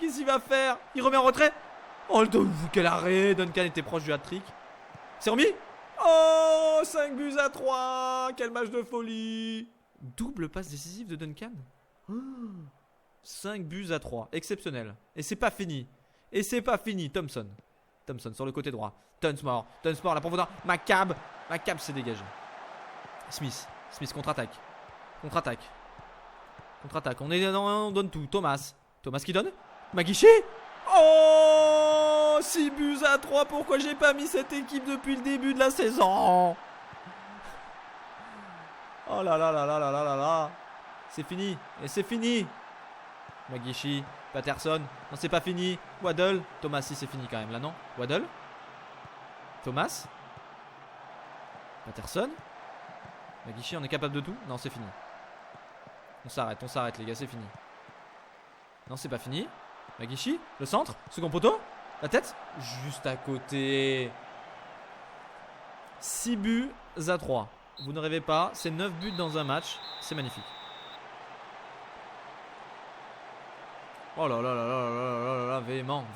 Qu'est-ce qu'il va faire? Il remet en retrait. Oh, quel arrêt. Duncan était proche du hat-trick. C'est remis. Oh, 5 buts à 3. Quel match de folie. Double passe décisive de Duncan. 5 buts à 3. Exceptionnel. Et c'est pas fini. Thompson. Thompson sur le côté droit. Dunsmore, la profondeur. McCabe s'est dégagé. Smith contre-attaque. On donne tout. Thomas qui donne. Magiché. Oh, 6 buts à 3. Pourquoi j'ai pas mis cette équipe depuis le début de la saison? Oh là là là là là là là là. C'est fini. Et c'est fini. Magishi, Patterson. Non, c'est pas fini. Waddle. Thomas, si c'est fini quand même là, non? Waddle. Thomas. Patterson. Magishi, on est capable de tout? Non, c'est fini. On s'arrête les gars, c'est fini. Non, c'est pas fini. Magishi, le centre, second poteau. La tête, juste à côté. 6 buts à 3. Vous ne rêvez pas, c'est 9 buts dans un match. C'est magnifique. Oh là là là là là là là là, véhément.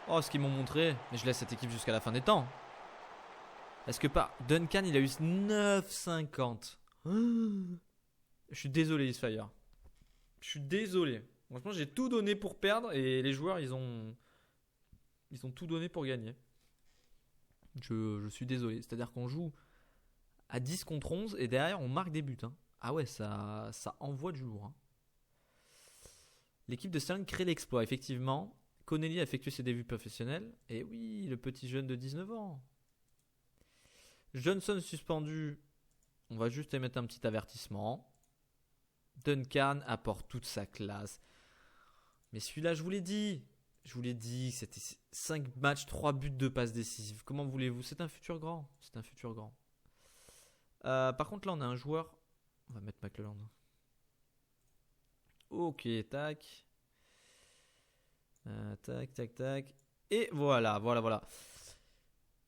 Oh, ce qu'ils m'ont montré. Mais je laisse cette équipe jusqu'à la fin des temps. Est-ce que pas Duncan, il a eu 9,50. Je suis désolé, Isfire. Je suis désolé. Franchement, j'ai tout donné pour perdre et les joueurs, ils ont tout donné pour gagner. Je suis désolé. C'est-à-dire qu'on joue à 10 contre 11 et derrière, on marque des buts. Hein. Ah ouais, ça envoie du lourd. Hein. L'équipe de Sterling crée l'exploit, effectivement. Connelly a effectué ses débuts professionnels. Et oui, le petit jeune de 19 ans. Johnson suspendu. On va juste émettre un petit avertissement. Duncan apporte toute sa classe. Mais celui-là, je vous l'ai dit, c'était 5 matchs, 3 buts, 2 passes décisives. Comment voulez-vous? C'est un futur grand. Par contre, là, on a un joueur. On va mettre McClelland. Ok, tac. Tac. Et voilà.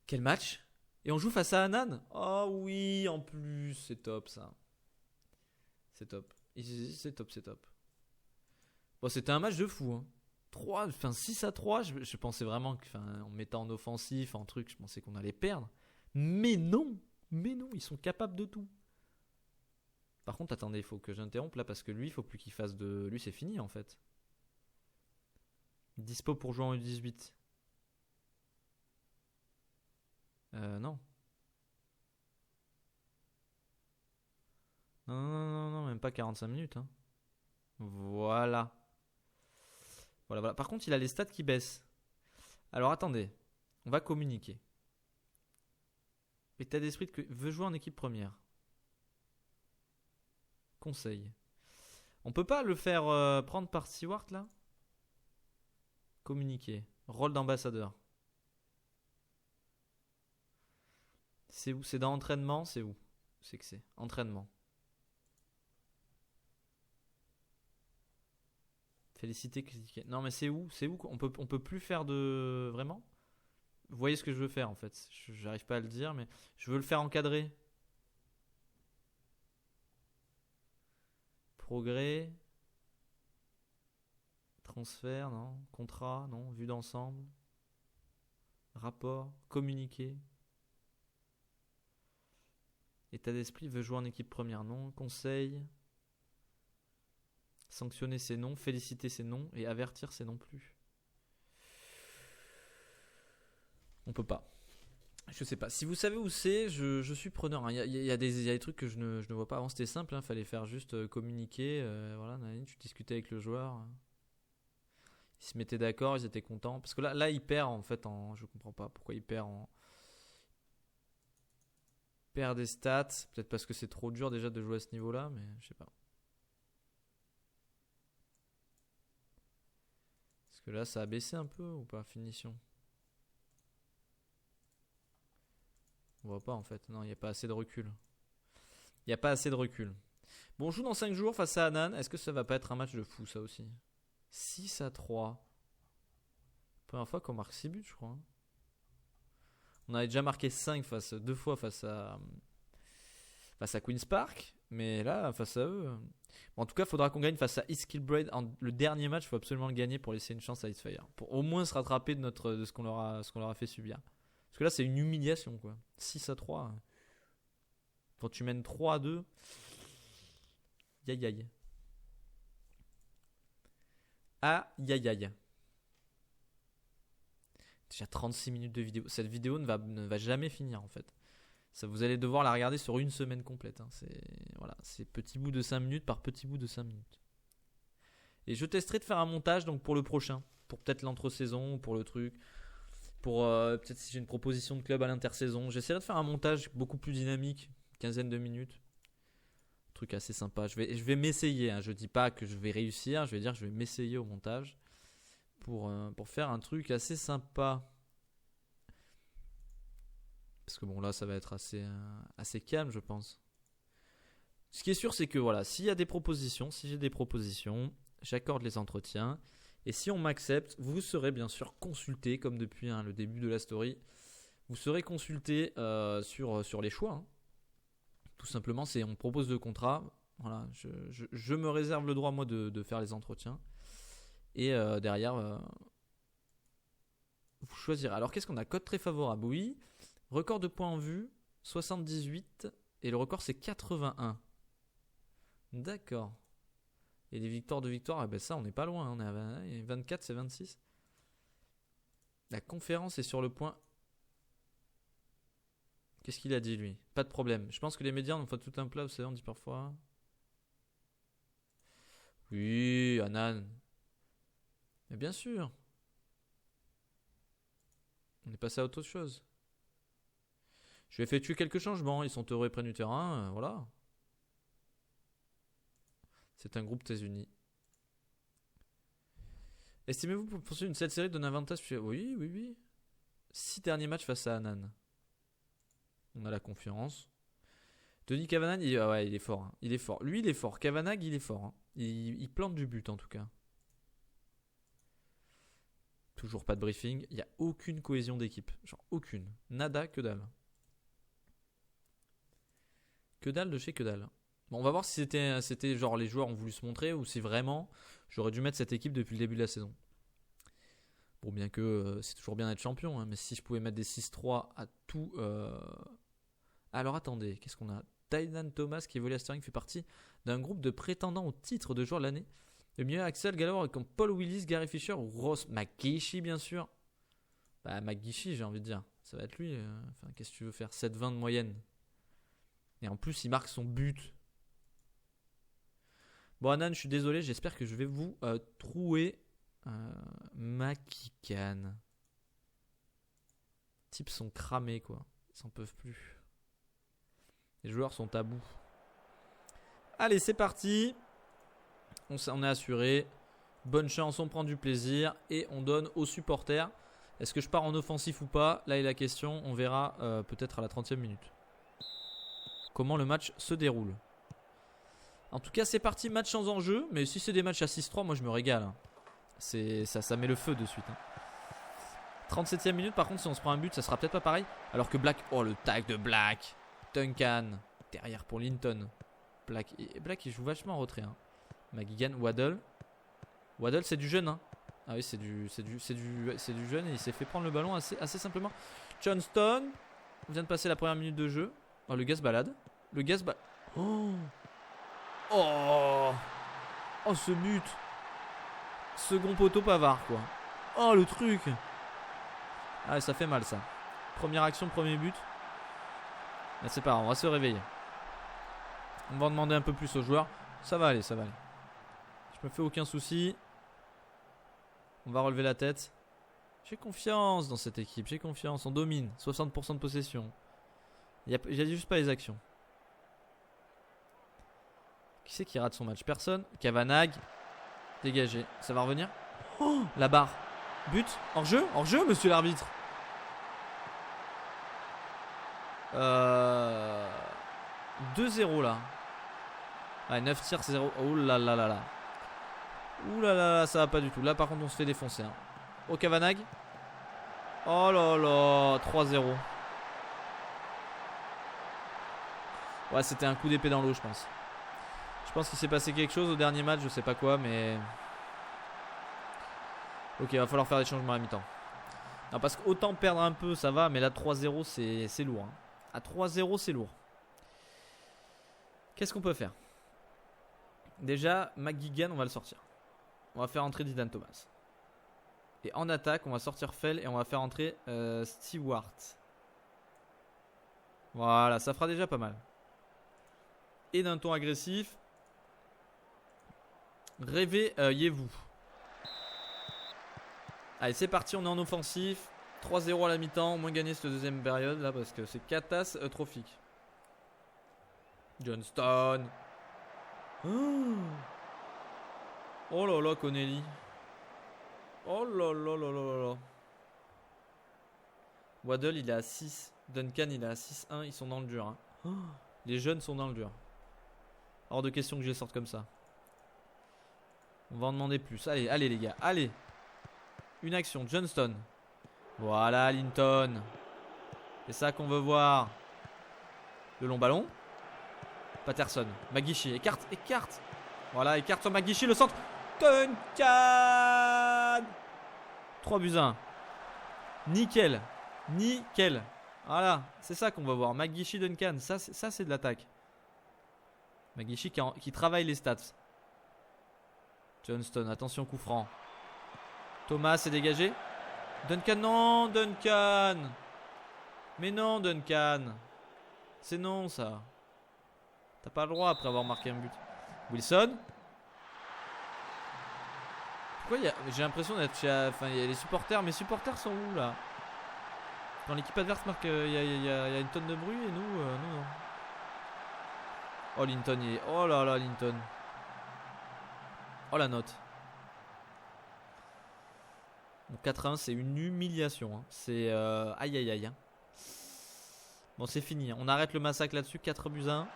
Quel match? Et on joue face à Anan? Oh oui, en plus, c'est top ça. C'est top. Bon, c'était un match de fou. Hein. 6 à 3, je pensais vraiment qu'en mettant en offensif, en truc, je pensais qu'on allait perdre. Mais non, ils sont capables de tout. Par contre, attendez, il faut que j'interrompe là parce que lui, il faut plus qu'il fasse de. Lui, c'est fini en fait. Dispo pour jouer en U18. Non. Non, même pas 45 minutes. Hein. Voilà. Par contre, il a les stats qui baissent. Alors attendez, on va communiquer. État d'esprit que veut jouer en équipe première. Conseil. On peut pas le faire prendre par Stewart là? Communiquer. Rôle d'ambassadeur. C'est où? C'est dans entraînement? C'est où? C'est que c'est entraînement. Féliciter, critiquer. Non mais c'est où? On peut plus faire de... Vraiment? Vous voyez ce que je veux faire en fait. J'arrive pas à le dire mais je veux le faire encadrer. Progrès. Transfert, non. Contrat, non. Vue d'ensemble. Rapport. Communiquer. État d'esprit, veut jouer en équipe première, non. Conseil. Sanctionner, c'est non. Féliciter, c'est non. Et avertir, c'est non plus. On peut pas. Je sais pas. Si vous savez où c'est, je suis preneur. Il y a des trucs que je ne vois pas. Avant, c'était simple. Fallait faire juste communiquer. Voilà, tu discutais avec le joueur. Ils se mettaient d'accord, ils étaient contents. Parce que là il perd en fait. Je comprends pas pourquoi il perd en. Perd des stats. Peut-être parce que c'est trop dur déjà de jouer à ce niveau-là, mais je sais pas. Parce que là, ça a baissé un peu ou pas? Finition. On voit pas en fait. Non, il n'y a pas assez de recul. Il n'y a pas assez de recul. Bon, on joue dans 5 jours face à Anan. Est-ce que ça va pas être un match de fou, ça aussi? 6-3. Première fois qu'on marque 6 buts, je crois. On avait déjà marqué 5 deux fois face à Queen's Park. Mais là, face à eux. Bon, en tout cas, il faudra qu'on gagne face à East Kilbride. Le dernier match, il faut absolument le gagner pour laisser une chance à Icefire. Pour au moins se rattraper de ce qu'on leur a fait subir. Parce que là, c'est une humiliation, quoi. 6-3. Quand tu mènes 3-2. Aïe aïe. Aïe aïe aïe. Déjà 36 minutes de vidéo. Cette vidéo ne va jamais finir, en fait. Ça, vous allez devoir la regarder sur une semaine complète. C'est petit bout de 5 minutes par petit bout de 5 minutes. Et je testerai de faire un montage donc pour le prochain. Pour peut-être l'entre-saison, pour le truc. Pour peut-être si j'ai une proposition de club à l'intersaison. J'essaierai de faire un montage beaucoup plus dynamique. Quinzaine de minutes. Truc assez sympa. Je vais m'essayer. Je dis pas que je vais réussir. Je vais dire que je vais m'essayer au montage. Pour faire un truc assez sympa. Parce que bon là ça va être assez calme je pense. Ce qui est sûr c'est que voilà, s'il y a des propositions, si j'ai des propositions, j'accorde les entretiens. Et si on m'accepte, vous serez bien sûr consulté comme depuis le début de la story. Vous serez consulté sur les choix. Tout simplement, on me propose de contrat. Voilà, je me réserve le droit moi de faire les entretiens. Et derrière, vous choisirez. Alors qu'est-ce qu'on a? Code très favorable, oui. Record de points en vue, 78. Et le record, c'est 81. D'accord. Et les victoires de victoire, ça, on n'est pas loin. On est à 24, c'est 26. La conférence est sur le point. Qu'est-ce qu'il a dit, lui? Pas de problème. Je pense que les médias ont fait tout un plat, vous savez, on dit parfois. Oui, Anan. Mais bien sûr. On est passé à autre chose. Je vais effectuer quelques changements. Ils sont heureux et prennent du terrain. Voilà. C'est un groupe très uni. Estimez-vous pour poursuivre cette série donne un avantage? Oui. 6 derniers matchs face à Anan. On a la confiance. Denis Kavanagh, il est fort. Il est fort. Lui, il est fort. Kavanagh, il est fort. Il plante du but en tout cas. Toujours pas de briefing. Il n'y a aucune cohésion d'équipe. Genre aucune. Nada, que dalle. Que dalle de chez que dalle. Bon, on va voir si c'était genre les joueurs ont voulu se montrer ou si vraiment j'aurais dû mettre cette équipe depuis le début de la saison. Bon, bien que c'est toujours bien d'être champion, mais si je pouvais mettre des 6-3 à tout. Alors attendez, qu'est-ce qu'on a? Dylan Thomas qui évolue à Sterling fait partie d'un groupe de prétendants au titre de joueur de l'année. Le milieu Axel Gallagher comme Paul Willis, Gary Fisher ou Ross McGeechy bien sûr. Bah McGeechy j'ai envie de dire. Ça va être lui. Qu'est-ce que tu veux faire? 7,20 de moyenne. Et en plus il marque son but. Bon Anan, je suis désolé, j'espère que je vais vous trouer Makikan. Les types sont cramés quoi. Ils s'en peuvent plus. Les joueurs sont à bout. Allez, c'est parti. On est assuré. Bonne chance, on prend du plaisir. Et on donne aux supporters. Est-ce que je pars en offensif ou pas? Là est la question. On verra peut-être à la 30e minute. Comment le match se déroule. En tout cas, c'est parti. Match sans enjeu. Mais si c'est des matchs à 6-3, moi je me régale. Ça met le feu de suite. 37e minute, par contre, si on se prend un but, ça sera peut-être pas pareil. Alors que Black. Oh, le tag de Black. Duncan. Derrière pour Linton. Black, il joue vachement en retrait. McGuigan, Waddle. Waddle, c'est du jeune. Ah oui, c'est du jeune et il s'est fait prendre le ballon assez simplement. Johnston vient de passer la première minute de jeu. Oh, le gars se balade. Le gaz... Oh. Oh. Oh, ce but. Second poteau Pavard, quoi. Oh, le truc. Ah, ça fait mal, ça. Première action, premier but. Mais c'est pas grave, on va se réveiller. On va en demander un peu plus aux joueurs. Ça va aller, ça va aller. Je me fais aucun souci. On va relever la tête. J'ai confiance dans cette équipe, j'ai confiance. On domine, 60% de possession. J'ai juste pas les actions. Qui c'est qui rate son match? Personne. Kavanagh. Dégagé. Ça va revenir. Oh, la barre. But. Hors jeu, monsieur l'arbitre. 2-0 là. Ouais, 9 tirs, c'est 0. Oh là là là là. Ouh là là là, ça va pas du tout. Là par contre on se fait défoncer. Hein. Au Kavanagh. Oh là là, 3-0. Ouais, c'était un coup d'épée dans l'eau, je pense. Je pense qu'il s'est passé quelque chose au dernier match, je sais pas quoi, mais... Ok, il va falloir faire des changements à la mi-temps. Non, parce qu'autant perdre un peu, ça va, mais là 3-0, c'est lourd. Hein. À 3-0, c'est lourd. Qu'est-ce qu'on peut faire? Déjà, McGuigan, on va le sortir. On va faire entrer Dylan Thomas. Et en attaque, on va sortir Fell et on va faire entrer Stewart. Voilà, ça fera déjà pas mal. Et d'un ton agressif, réveillez-vous. Allez, c'est parti, on est en offensif. 3-0 à la mi-temps, au moins gagner cette deuxième période là parce que c'est catastrophique. Johnston. Oh là là, Connelly. Oh là là là là là. Waddle il est à 6. Duncan il est à 6-1. Ils sont dans le dur. Hein. Les jeunes sont dans le dur. Hors de question que je les sorte comme ça. On va en demander plus. Allez, allez les gars, allez. Une action, Johnston. Voilà Linton. C'est ça qu'on veut voir. Le long ballon. Patterson, McGeechy, écarte. Voilà, écarte sur McGeechy, le centre. Duncan. 3-1. Nickel. Voilà, c'est ça qu'on va voir. McGeechy, Duncan, ça c'est de l'attaque. McGeechy qui travaille les stats. Johnston, attention coup franc. Thomas est dégagé. Duncan, non, Duncan. Mais non, Duncan. C'est non ça. T'as pas le droit après avoir marqué un but. Wilson. Pourquoi j'ai l'impression d'être chez... Enfin, il y a les supporters. Mes supporters sont où là? Quand l'équipe adverse marque, il y a une tonne de bruit et nous, non. Oh, Linton, il est... Oh là là, Linton. Oh la note. Donc 4-1, c'est une humiliation. Hein. C'est... Aïe aïe aïe. Hein. Bon, c'est fini. Hein. On arrête le massacre là-dessus. 4-1.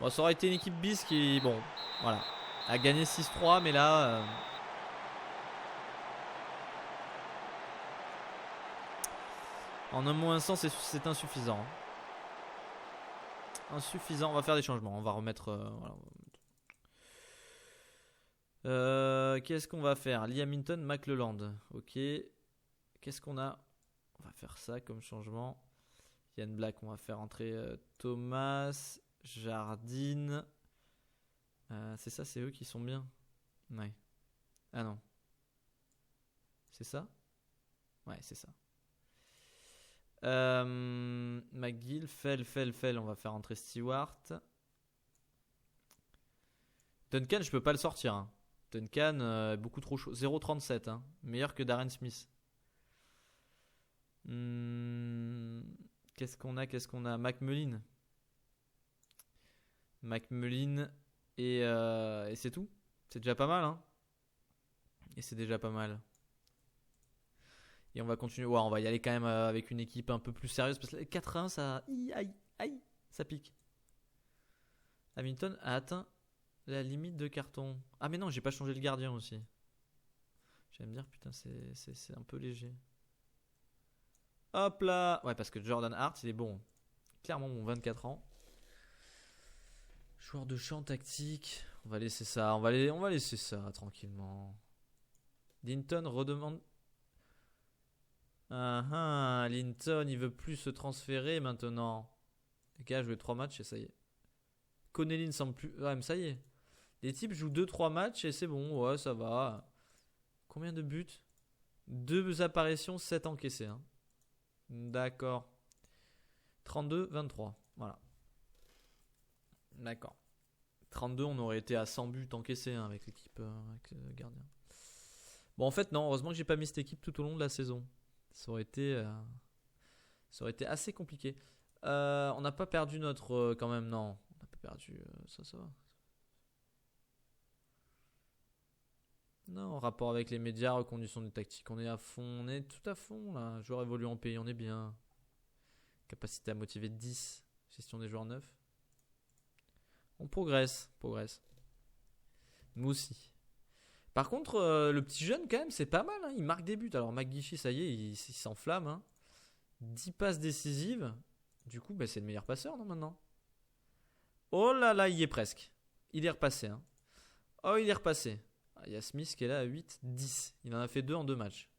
Bon, ça aurait été une équipe bis qui... Bon, voilà. A gagné 6-3, mais là... En un mot, un sens, c'est insuffisant. Hein. Insuffisant. On va faire des changements. On va remettre... Voilà. Qu'est-ce qu'on va faire? Liam Hinton, McLeland. Ok. Qu'est-ce qu'on a? On va faire ça comme changement. Yann Black, on va faire entrer Thomas, Jardine. C'est ça, c'est eux qui sont bien. Ouais. Ah non. C'est ça? Ouais, c'est ça. McGill, Fell. On va faire entrer Stewart. Duncan, je peux pas le sortir. Hein. Duncan, beaucoup trop chaud. 0,37. Hein. Meilleur que Darren Smith. Qu'est-ce qu'on a? McMullin et c'est tout. C'est déjà pas mal. Hein. Et c'est déjà pas mal. Et on va continuer. Ouais, on va y aller quand même avec une équipe un peu plus sérieuse. Parce que 4-1, ça... Aïe, ça pique. Hamilton a atteint la limite de carton. Ah mais non, j'ai pas changé le gardien aussi. J'allais me dire, putain, c'est un peu léger. Hop là. Ouais, parce que Jordan Hart, il est bon. Clairement bon, 24 ans. Joueur de champ tactique. On va laisser ça. On va laisser ça tranquillement. Linton redemande. Linton, il veut plus se transférer maintenant. Les gars a joué 3 matchs et ça y est. Connelly ne semble plus. Ouais, mais ça y est. Les types jouent 2-3 matchs et c'est bon. Ouais, ça va. Combien de buts? 2 apparitions, 7 encaissés. Hein. D'accord. 32-23. Voilà. D'accord. 32, on aurait été à 100 buts encaissés hein, avec l'équipe, avec le gardien. Bon, en fait, non. Heureusement que j'ai pas mis cette équipe tout au long de la saison. Ça aurait été assez compliqué. On n'a pas perdu notre. Quand même, non. On n'a pas perdu. Ça va. Non, en rapport avec les médias, reconduction des tactiques, on est à fond, on est tout à fond là. Joueurs évoluent en pays, on est bien. Capacité à motiver 10. Gestion des joueurs neufs. On progresse. Nous aussi. Par contre, le petit jeune, quand même, c'est pas mal. Hein. Il marque des buts. Alors, McGeechy, ça y est, il s'enflamme. Hein. 10 passes décisives. Du coup, c'est le meilleur passeur, non, maintenant? Oh là là, il y est presque. Il est repassé. Hein. Oh, il est repassé. Il y a Smith qui est là à 8, 10. Il en a fait 2 en 2 matchs.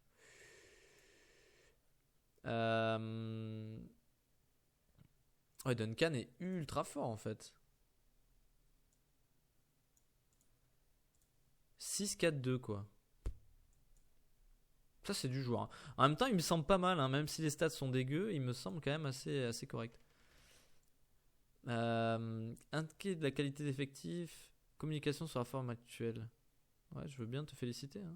Ouais, Duncan est ultra fort en fait. 6-4-2 quoi. Ça c'est du joueur. Hein. En même temps, il me semble pas mal, hein. Même si les stats sont dégueux, il me semble quand même assez correct. Indiquer de la qualité d'effectif, communication sur la forme actuelle. Ouais, je veux bien te féliciter. Hein.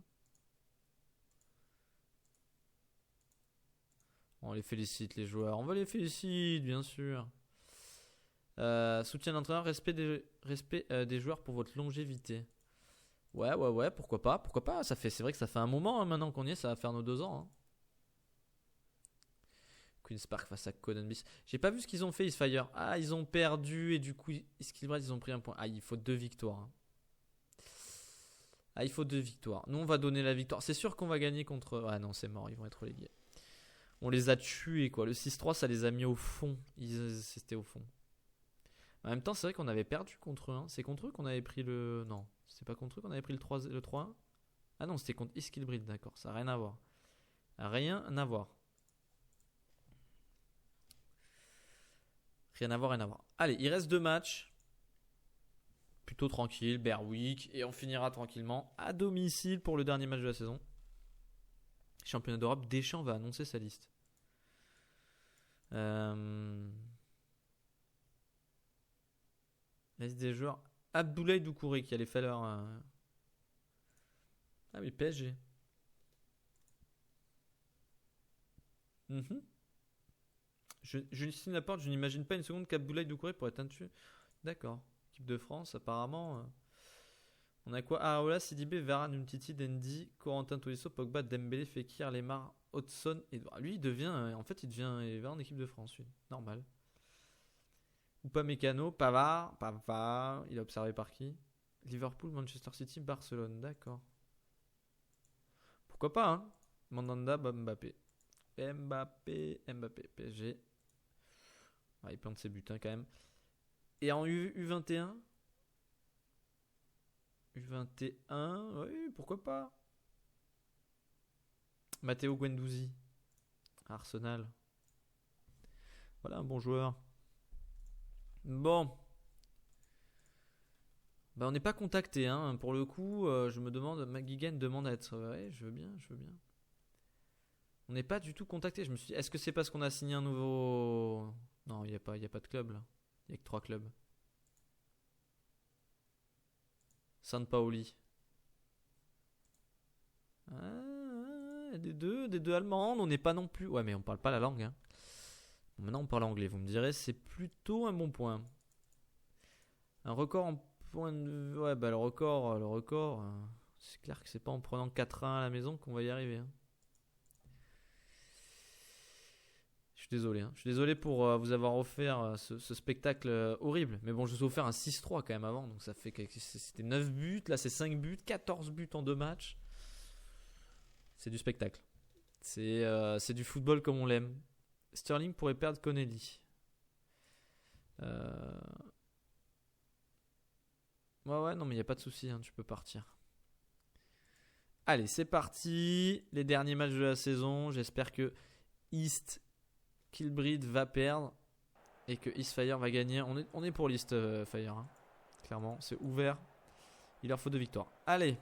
On les félicite les joueurs, on va les féliciter bien sûr. Soutien d'entraîneur, respect des joueurs pour votre longévité. Ouais, pourquoi pas. C'est vrai que ça fait un moment hein, maintenant qu'on y est, ça va faire nos 2 ans. Hein. Queen's Park face à Conan Beast. J'ai pas vu ce qu'ils ont fait, Isfire. Ah, ils ont perdu et du coup, Skillbrad, ils ont pris un point. Ah, il faut 2 victoires. Hein. Ah, il faut 2 victoires. Nous, on va donner la victoire. C'est sûr qu'on va gagner contre. Ah non, c'est mort, ils vont être relégués. On les a tués, quoi. Le 6-3, ça les a mis au fond. C'était au fond. En même temps, c'est vrai qu'on avait perdu contre eux. Hein. C'est contre eux qu'on avait pris le. Non, c'est pas contre eux qu'on avait pris le 3-1. Ah non, c'était contre Iskilbrid, d'accord. Ça n'a rien à voir. Rien à voir. Rien à voir. Allez, il reste 2 matchs. Plutôt tranquille, Berwick. Et on finira tranquillement à domicile pour le dernier match de la saison. Championnat d'Europe, Deschamps va annoncer sa liste. Liste des joueurs. Abdoulaye Doucouré qui allait faire leur. Ah oui, PSG. Justine Laporte, je n'imagine pas une seconde qu'Abdoulaye Doucouré pourrait être un tueur. D'accord. Équipe de France, apparemment. On a quoi? Areola, Sidibé, Varane, Umtiti, Dendi, Corentin Tolisso, Pogba, Dembélé, Fekir, Lemar, Hodgson, Edouard. Lui, il devient. En fait, il va en équipe de France, lui. Normal. Ou pas Mécano, Pavard, il est observé par qui? Liverpool, Manchester City, Barcelone, d'accord. Pourquoi pas, hein? Mandanda, Mbappé. Mbappé, PSG. Ah, il plante ses buts hein, quand même. Et en U21 U21, oui, pourquoi pas. Matteo Guendouzi, Arsenal. Voilà un bon joueur. Bon. On n'est pas contacté, hein. Pour le coup, je me demande, McGuigan demande à être. Ouais, je veux bien. On n'est pas du tout contacté. Je me suis dit, est-ce que c'est parce qu'on a signé un nouveau. Non, il n'y a pas de club là. Il n'y a que 3 clubs. Saint-Pauli. Des deux allemandes. On n'est pas non plus. Ouais, mais on parle pas la langue. Hein. Maintenant, on parle anglais. Vous me direz, c'est plutôt un bon point. Un record en point de. Ouais, le record. C'est clair que c'est pas en prenant 4-1 à la maison qu'on va y arriver. Hein. Je suis désolé. Hein. Je suis désolé pour vous avoir offert ce spectacle horrible. Mais bon, je vous ai offert un 6-3 quand même avant. Donc ça fait que c'était 9 buts. Là, c'est 5 buts. 14 buts en 2 matchs. C'est du spectacle. C'est du football comme on l'aime. Sterling pourrait perdre Connelly. Ouais, non, mais il n'y a pas de souci. Hein, tu peux partir. Allez, c'est parti. Les derniers matchs de la saison. J'espère que East Kilbride va perdre. et que Eastfire va gagner. On est pour l'Eastfire. Hein. Clairement, c'est ouvert. Il leur faut 2 victoires. Allez.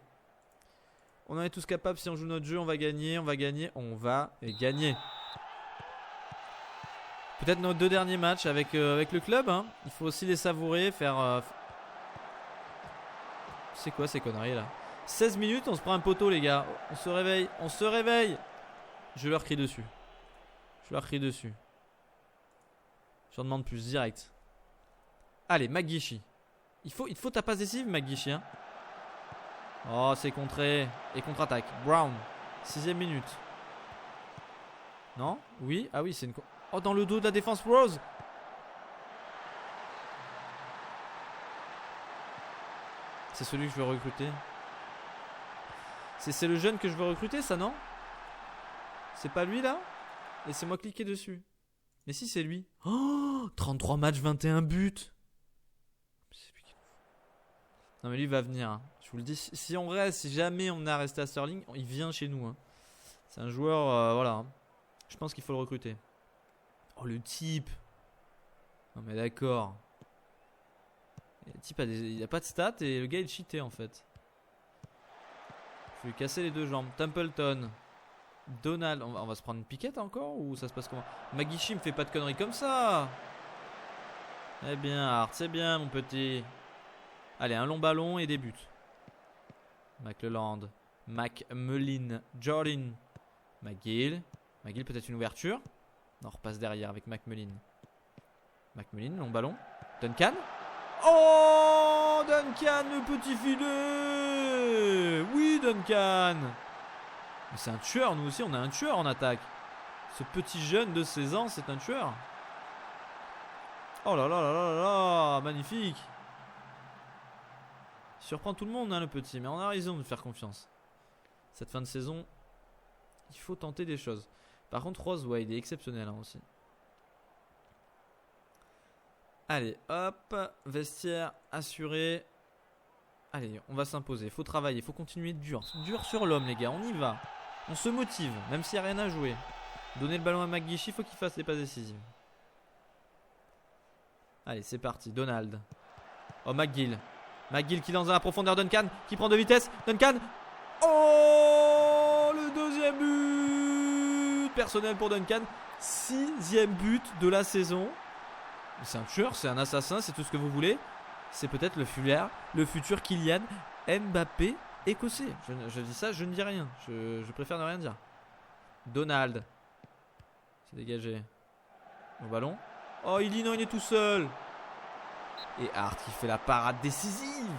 On en est tous capables. Si on joue notre jeu, on va gagner. On va gagner. On va gagner. Peut-être nos 2 derniers matchs avec le club. Hein. Il faut aussi les savourer. Faire. C'est quoi ces conneries là? 16 minutes, on se prend un poteau, les gars. On se réveille. On se réveille. Je leur crie dessus. Je leur crie dessus. Je leur demande plus direct. Allez, McGeechy. Il faut ta passe décisive, McGeechy. Hein. Oh, c'est contré. Et contre-attaque. Brown. 6ème minute. Non? Oui? Ah oui, c'est une... Oh, dans le dos de la défense Rose. C'est celui que je veux recruter. C'est le jeune que je veux recruter, ça, non? C'est pas lui, là? Laissez-moi cliquer dessus. Mais si, c'est lui. Oh, 33 matchs, 21 buts. Non, mais lui va venir. Hein. Je vous le dis, si on reste, si jamais on a resté à Sterling, il vient chez nous. Hein. C'est un joueur, voilà. Hein. Je pense qu'il faut le recruter. Oh, le type. Non, mais d'accord. Le type il a pas de stats et le gars il cheatait en fait. Je vais lui casser les 2 jambes. Templeton. Donald. On va se prendre une piquette encore ou ça se passe comment? McGeechy me fait pas de conneries comme ça. Eh bien, Hart, c'est bien mon petit. Allez, un long ballon et des buts. McLeland. McMullin. Jordan. McGill. McGill peut-être une ouverture. Non, on repasse derrière avec McMullin. McMullin, long ballon. Duncan. Oh, Duncan, le petit filet. Oui, Duncan. Mais c'est un tueur, nous aussi, on a un tueur en attaque. Ce petit jeune de 16 ans, c'est un tueur. Oh là là là là là là, magnifique. Il surprend tout le monde, hein, le petit, mais on a raison de faire confiance. Cette fin de saison, il faut tenter des choses. Par contre, Rose, ouais, il est exceptionnel hein, aussi. Allez, hop, vestiaire assuré. Allez, on va s'imposer, faut travailler, faut continuer dur. Dur sur l'homme, les gars, on y va. On se motive, même s'il n'y a rien à jouer. Donner le ballon à McGeechy, faut qu'il fasse les passes décisives. Allez, c'est parti, Donald. Oh, McGill. McGill qui lance dans la profondeur, Duncan qui prend de vitesse. Duncan. Oh, le 2e but personnel pour Duncan. 6e but de la saison. C'est un tueur, c'est un assassin, c'est tout ce que vous voulez. C'est peut-être le futur Kylian Mbappé écossais. Je dis ça, je ne dis rien. Je préfère ne rien dire. Donald. C'est dégagé. Au ballon. Oh, il est tout seul. Et Hart qui fait la parade décisive.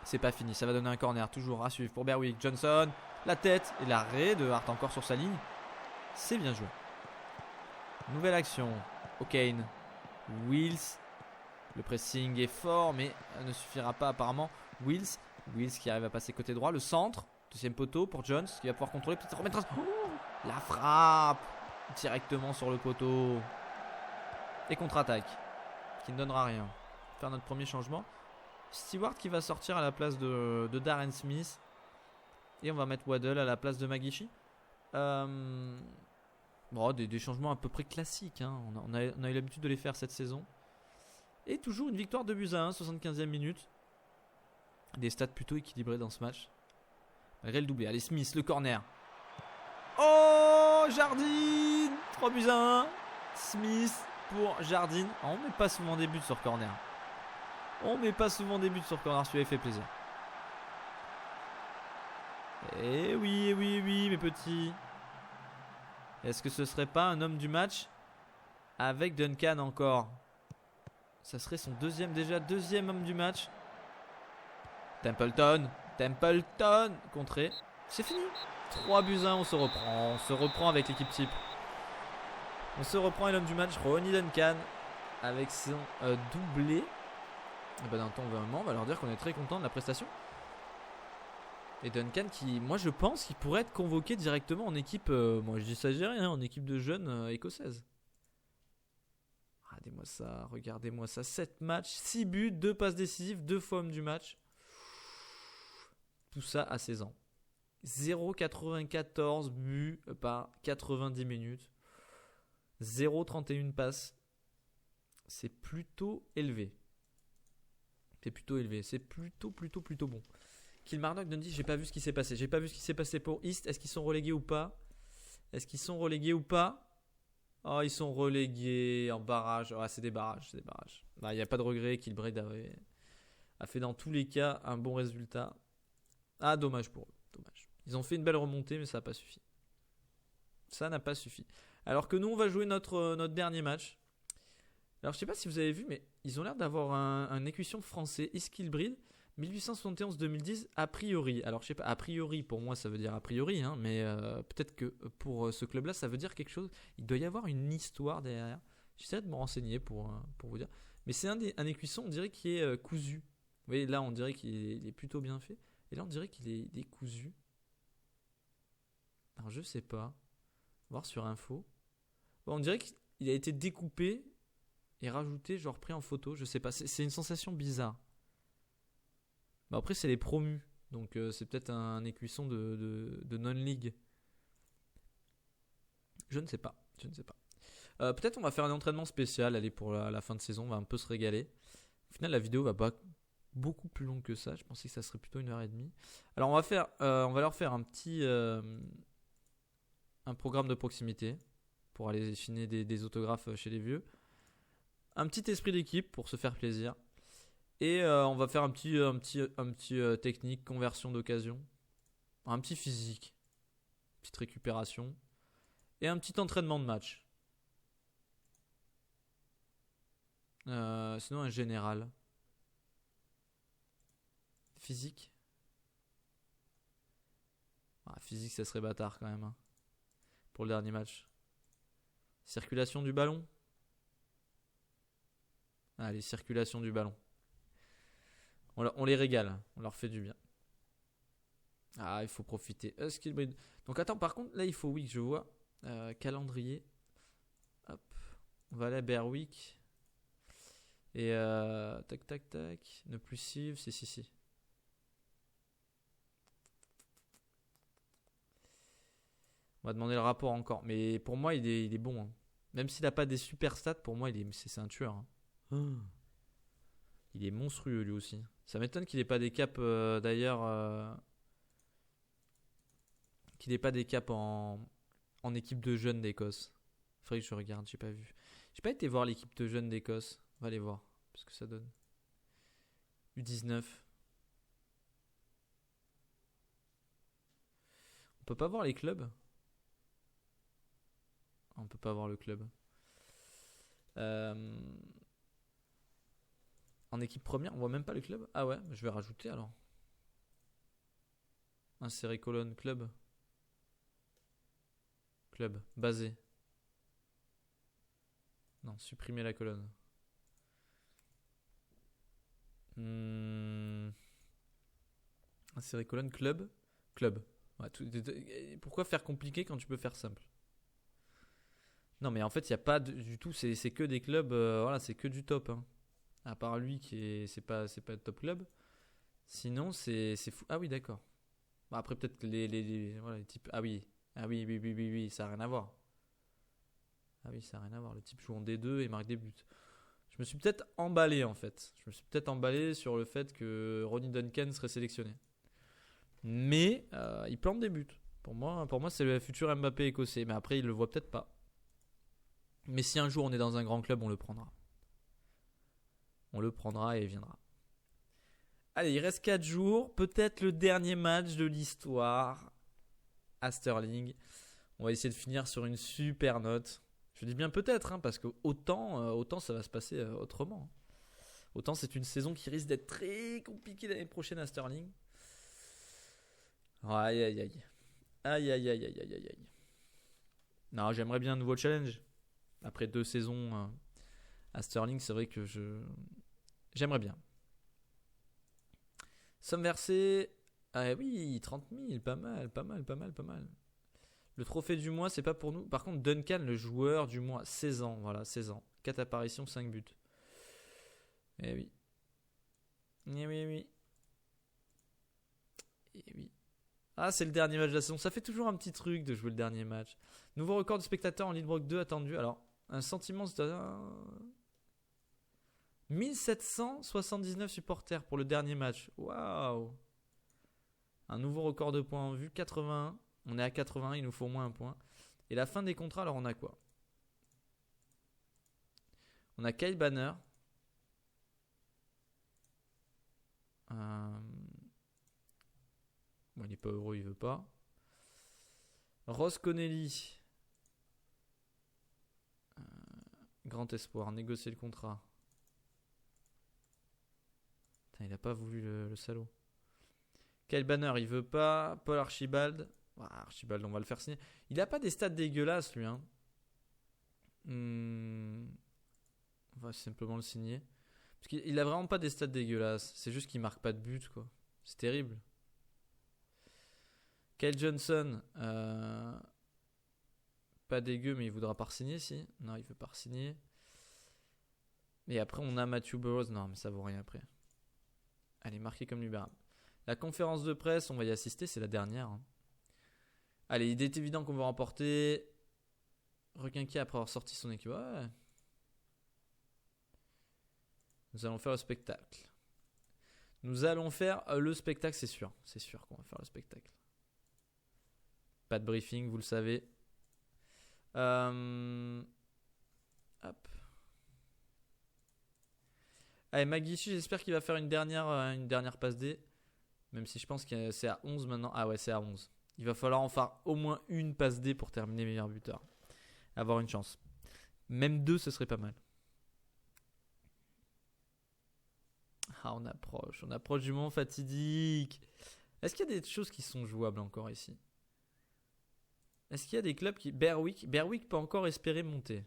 C'est pas fini, ça va donner un corner. Toujours à suivre pour Berwick. Johnson. La tête et l'arrêt de Hart encore sur sa ligne. C'est bien joué. Nouvelle action. O'Kane. Wills. Le pressing est fort, mais ne suffira pas apparemment. Wills qui arrive à passer côté droit. Le centre. 2e poteau pour Jones qui va pouvoir contrôler. Peut-être remettre. La frappe. Directement sur le poteau. Et contre-attaque. Qui ne donnera rien. Faire notre premier changement. Stewart qui va sortir à la place de Darren Smith. Et on va mettre Waddle à la place de McGeechy. Bon, des changements à peu près classiques. Hein. On a eu l'habitude de les faire cette saison. Et toujours une victoire de buts à 1, 75e minute. Des stats plutôt équilibrés dans ce match. Malgré le doublé. Allez, Smith, le corner. Oh, Jardine 3 buts à 1. Smith pour Jardine. Oh, on met pas souvent des buts sur corner. Celui-là, il fait plaisir. Eh oui, mes petits. Est-ce que ce serait pas un homme du match avec Duncan encore? Ça serait son deuxième homme du match. Templeton contré. C'est fini. 3 buts à 1, on se reprend avec l'équipe type. On se reprend et l'homme du match, Ronnie Duncan, avec son doublé. Et ben d'un temps on va leur dire qu'on est très content de la prestation. Et Duncan qui, moi je pense qu'il pourrait être convoqué directement en équipe, moi je dis ça, j'ai rien, en équipe de jeunes écossaises. Regardez-moi ça, 7 matchs, 6 buts, 2 passes décisives, 2 fois homme du match. Tout ça à 16 ans. 0,94 buts par 90 minutes. 0,31 passes. C'est plutôt élevé. C'est plutôt bon. Kilmarnock nous dit j'ai pas vu ce qui s'est passé. J'ai pas vu ce qui s'est passé pour East. Est-ce qu'ils sont relégués ou pas? Oh, ils sont relégués en barrage. Ah, c'est des barrages. Il n'y a pas de regret. Kilbride a fait dans tous les cas un bon résultat. Ah, dommage pour eux. Dommage. Ils ont fait une belle remontée, mais ça n'a pas suffi. Alors que nous, on va jouer notre dernier match. Alors, je sais pas si vous avez vu, mais ils ont l'air d'avoir un écusson français, East Kilbride, 1871-2010, a priori. Alors, je sais pas, a priori, pour moi, ça veut dire a priori, hein, mais peut-être que pour ce club-là, ça veut dire quelque chose. Il doit y avoir une histoire derrière. J'essaie de me renseigner pour vous dire. Mais c'est un écusson, on dirait, qui est cousu. Vous voyez, là, on dirait qu'il est plutôt bien fait. Et là, on dirait qu'il est décousu. Alors, je sais pas. Voir sur info. Bon, on dirait qu'il a été découpé et rajouté, genre pris en photo. Je sais pas. C'est une sensation bizarre. Bah après, c'est les promus. Donc, c'est peut-être un écusson de non-league. Je ne sais pas. Peut-être on va faire un entraînement spécial. Allez, pour la fin de saison, on va un peu se régaler. Au final, la vidéo va pas beaucoup plus longue que ça. Je pensais que ça serait plutôt 1h30. Alors, on va leur faire un petit un programme de proximité pour aller finir des autographes chez les vieux. Un petit esprit d'équipe pour se faire plaisir. Et on va faire un petit technique, conversion d'occasion. Un petit physique. Petite récupération. Et un petit entraînement de match. Sinon un général. Physique. Physique, ça serait bâtard quand même. Hein, pour le dernier match. Circulation du ballon. Allez, circulation du ballon. On les régale. On leur fait du bien. Ah, il faut profiter. Donc attends, par contre, là, il faut, oui, je vois. Calendrier. Hop. On va aller à Berwick. Et tac. Ne plus suivre. Si. On va demander le rapport encore. Mais pour moi, il est bon. Hein. Même s'il n'a pas des super stats, pour moi, c'est un tueur. Hein. Il est monstrueux lui aussi. Ça m'étonne qu'il n'ait pas des caps d'ailleurs. Qu'il n'ait pas des caps en équipe de jeunes d'Écosse. Faudrait que je regarde, j'ai pas vu. J'ai pas été voir l'équipe de jeunes d'Écosse. On va aller voir. Ce que ça donne. U19. On peut pas voir les clubs. On peut pas voir le club. En équipe première, on voit même pas le club. Ah ouais, je vais rajouter alors. Insérer colonne club. Club basé. Non, supprimer la colonne. Insérer colonne club. Ouais, pourquoi faire compliqué quand tu peux faire simple? Non, mais en fait, il n'y a pas du tout. C'est que des clubs. Voilà, c'est que du top. Hein. À part lui c'est pas le top club. Sinon, c'est fou. Ah oui, d'accord. Bah, après, peut-être que les types. Ah oui, ça n'a rien à voir. Ah oui, ça n'a rien à voir. Le type joue en D2 et marque des buts. Je me suis peut-être emballé en fait. Sur le fait que Ronnie Duncan serait sélectionné. Mais il plante des buts. Pour moi, c'est le futur Mbappé écossais. Mais après, il le voit peut-être pas. Mais si un jour on est dans un grand club, on le prendra. On le prendra et il viendra. Allez, il reste 4 jours. Peut-être le dernier match de l'histoire à Stirling. On va essayer de finir sur une super note. Je dis bien peut-être, hein, parce que autant ça va se passer autrement. Autant c'est une saison qui risque d'être très compliquée l'année prochaine à Stirling. Aïe. Non, j'aimerais bien un nouveau challenge. Après 2 saisons à Stirling, c'est vrai que j'aimerais bien. Somme versée. Ah oui, 30 000, pas mal. Le trophée du mois, c'est pas pour nous. Par contre, Duncan, le joueur du mois, 16 ans. Voilà, 16 ans. 4 apparitions, 5 buts. Eh oui. Ah, c'est le dernier match de la saison. Ça fait toujours un petit truc de jouer le dernier match. Nouveau record de spectateurs en League 2 attendu. Alors, Un sentiment de 1779 supporters pour le dernier match. Waouh. Un nouveau record de points en vue, 81. On est à 81, il nous faut au moins un point. Et la fin des contrats, alors on a quoi? On a Kyle Banner. Bon, il n'est pas heureux, il veut pas. Ross Connelly. Grand espoir, négocier le contrat. Putain, il a pas voulu le salaud. Kyle Banner, il veut pas. Paul Archibald. Archibald, on va le faire signer. Il a pas des stats dégueulasses, lui. Hein. On va simplement le signer. Parce qu'il a vraiment pas des stats dégueulasses. C'est juste qu'il marque pas de but, quoi. C'est terrible. Kyle Johnson. Pas dégueu, mais il voudra pas signer, si. Non, il veut pas signer. Et après, on a Matthew Burrows. Non, mais ça vaut rien après. Allez, marqué comme libérable. La conférence de presse, on va y assister, c'est la dernière. Hein. Allez, il est évident qu'on va remporter. Requinquet après avoir sorti son équipe. Ouais. Nous allons faire le spectacle. Nous allons faire le spectacle, c'est sûr. C'est sûr qu'on va faire le spectacle. Pas de briefing, vous le savez. Hop. Allez, Maguichi, j'espère qu'il va faire une dernière passe D. Même si je pense que c'est à 11 maintenant. Ah ouais, c'est à 11. Il va falloir en faire au moins une passe D pour terminer meilleur buteur. Avoir une chance. Même 2, ce serait pas mal. Ah, on approche du moment fatidique. Est-ce qu'il y a des choses qui sont jouables encore ici? Est-ce qu'il y a des clubs qui... Berwick peut encore espérer monter.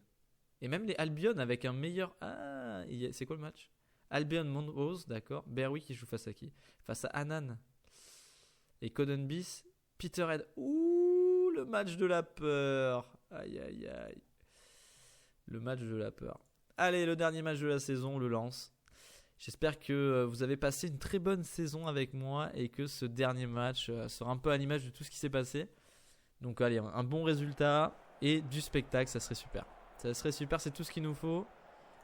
Et même les Albion avec un meilleur... Ah, c'est quoi le match? Albion Montrose, d'accord. Berwick, il joue face à qui? Face à Annan. Et Codenbis, Peterhead. Ouh, le match de la peur. Aïe, aïe, aïe. Le match de la peur. Allez, le dernier match de la saison, on le lance. J'espère que vous avez passé une très bonne saison avec moi et que ce dernier match sera un peu à l'image de tout ce qui s'est passé. Donc allez, un bon résultat et du spectacle, ça serait super. Ça serait super, c'est tout ce qu'il nous faut.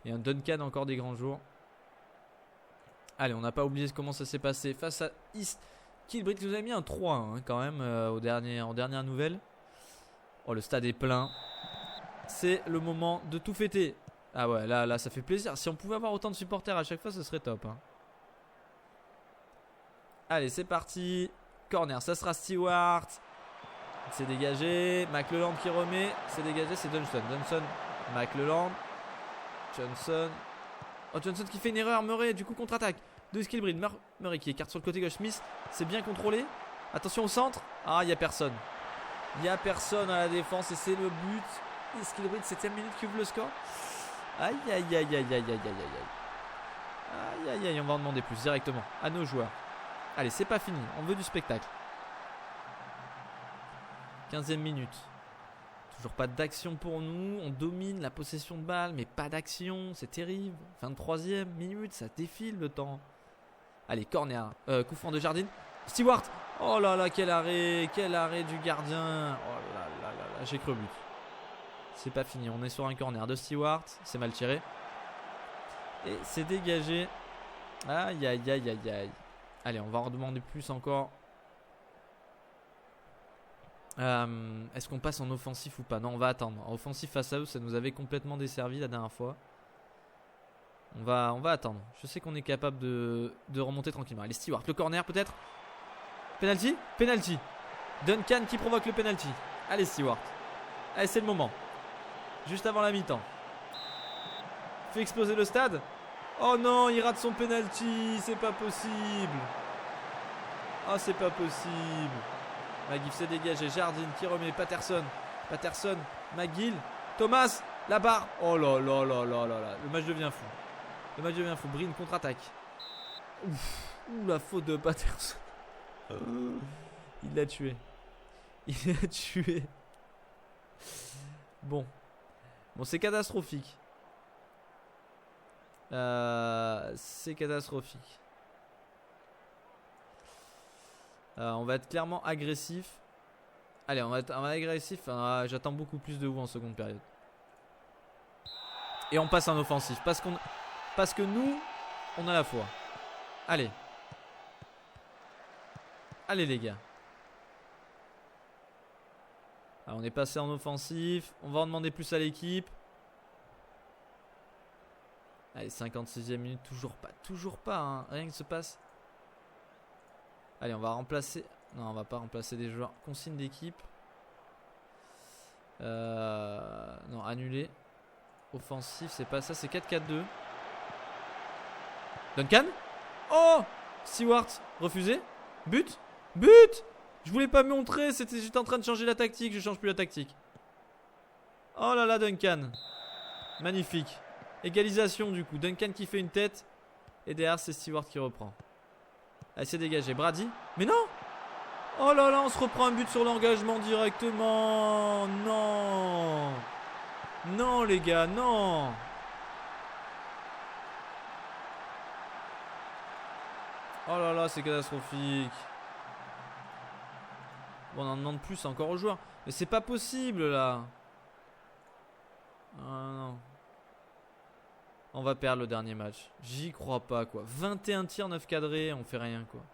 Et un Duncan, encore des grands jours. Allez, on n'a pas oublié comment ça s'est passé face à East Kilbride qui nous a mis un 3 hein, quand même en dernière nouvelle. Oh, le stade est plein. C'est le moment de tout fêter. Ah ouais, là ça fait plaisir. Si on pouvait avoir autant de supporters à chaque fois, ce serait top. Hein. Allez, c'est parti. Corner, ça sera Stewart. C'est dégagé. McLeland qui remet. C'est dégagé, c'est Dunston. McLeland. Johnson. Oh, Johnson qui fait une erreur. Murray, du coup, contre-attaque. De Skillbreed. Murray qui écarte sur le côté gauche. Smith, c'est bien contrôlé. Attention au centre. Ah, il n'y a personne. Il n'y a personne à la défense et c'est le but. Skillbreed, 7ème minute qui ouvre le score. Aïe, aïe, aïe, aïe, aïe, aïe, aïe, aïe. Aïe, aïe, aïe, on va en demander plus directement à nos joueurs. Allez, c'est pas fini. On veut du spectacle. 15ème minute. Toujours pas d'action pour nous. On domine la possession de balle, mais pas d'action. C'est terrible. 23ème minute, ça défile le temps. Allez, corner. Coup franc de Jardine. Stewart. Oh là là, quel arrêt du gardien. Oh là là là là, j'ai cru au but. C'est pas fini. On est sur un corner de Stewart. C'est mal tiré. Et c'est dégagé. Aïe, aïe, aïe, aïe, aïe. Allez, on va en demander plus encore. Est-ce qu'on passe en offensif ou pas? Non, on va attendre. En offensif face à eux, ça nous avait complètement desservi la dernière fois. On va attendre. Je sais qu'on est capable de remonter tranquillement. Allez, Stewart, le corner peut-être. Penalty. Duncan qui provoque le penalty. Allez, Stewart. Allez, c'est le moment. Juste avant la mi-temps. Fait exploser le stade. Oh non, il rate son penalty. C'est pas possible. Oh, c'est pas possible. McGill s'est dégagé. Jardine qui remet. Patterson, McGill. Thomas, la barre. Oh là là là là là là. Le match devient fou. Breen contre-attaque. Ouh, la faute de Patterson. Il l'a tué. Bon, c'est catastrophique. C'est catastrophique. On va être clairement agressif. Allez, on va être agressif. J'attends beaucoup plus de vous en seconde période. Et on passe en offensif. Parce que nous, on a la foi. Allez. Allez les gars. Alors, on est passé en offensif. On va en demander plus à l'équipe. Allez, 56e minute. Toujours pas. Hein. Rien ne se passe. Allez, on va remplacer. Non, on va pas remplacer des joueurs. Consigne d'équipe. Non, annulé. Offensif, c'est pas ça. C'est 4-4-2. Duncan. Oh, Stewart. Refusé. But. Je voulais pas me montrer. J'étais en train de changer la tactique. Je change plus la tactique. Oh là là, Duncan. Magnifique. Égalisation du coup. Duncan qui fait une tête. Et derrière, c'est Stewart qui reprend. Allez, c'est dégagé. Brady. Mais non. Oh là là, on se reprend un but sur l'engagement directement. Non. Non, les gars, non. Oh là là, c'est catastrophique. Bon, on en demande plus encore aux joueurs. Mais c'est pas possible là. Ah non. On va perdre le dernier match. J'y crois pas quoi. 21 tirs, 9 cadrés, on fait rien quoi.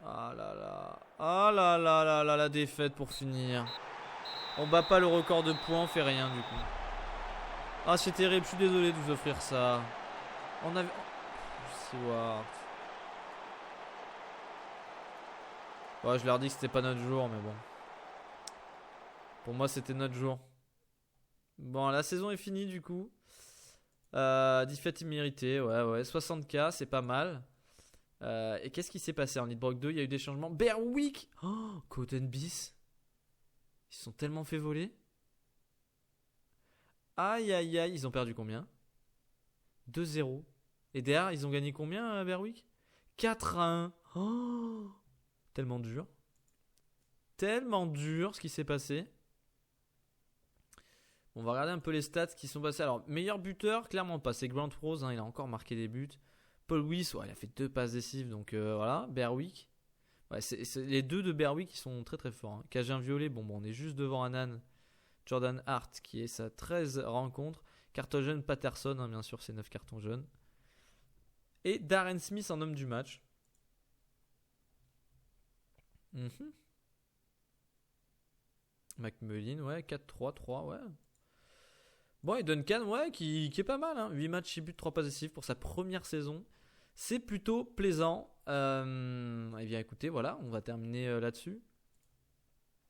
Ah là là. Ah là là là là, la défaite pour finir. On bat pas le record de points, on fait rien du coup. Ah c'est terrible, je suis désolé de vous offrir ça. On avait... Stewart. Ouais, je leur dis que c'était pas notre jour, mais bon. Pour moi, c'était notre jour. Bon, la saison est finie du coup. Défaite imméritée, ouais. 60K, c'est pas mal. Et qu'est-ce qui s'est passé en Leadbrock 2? Il y a eu des changements. Berwick. Oh, Cotton Bis. Ils se sont tellement fait voler. Aïe aïe aïe, ils ont perdu combien? 2-0. Et derrière, ils ont gagné combien Berwick? 4-1. Oh, tellement dur. Tellement dur ce qui s'est passé. On va regarder un peu les stats qui sont passés. Alors, meilleur buteur, clairement pas. C'est Grant Rose, hein, il a encore marqué des buts. Paul Wyss, ouais, il a fait 2 passes décisives. Donc voilà, Berwick. Ouais, c'est les deux de Berwick qui sont très très forts. Hein. Cagin Violet, bon, on est juste devant Annan. Jordan Hart qui est sa 13 rencontres. Carton jaune Patterson, hein, bien sûr, c'est 9 cartons jaunes. Et Darren Smith en homme du match. McMullin, ouais, 4-3-3, ouais. Bon, et Duncan, ouais, qui est pas mal. Hein. 8 matchs, 6 buts, 3 passes décisives pour sa première saison. C'est plutôt plaisant. Eh bien, écoutez, voilà, on va terminer là-dessus.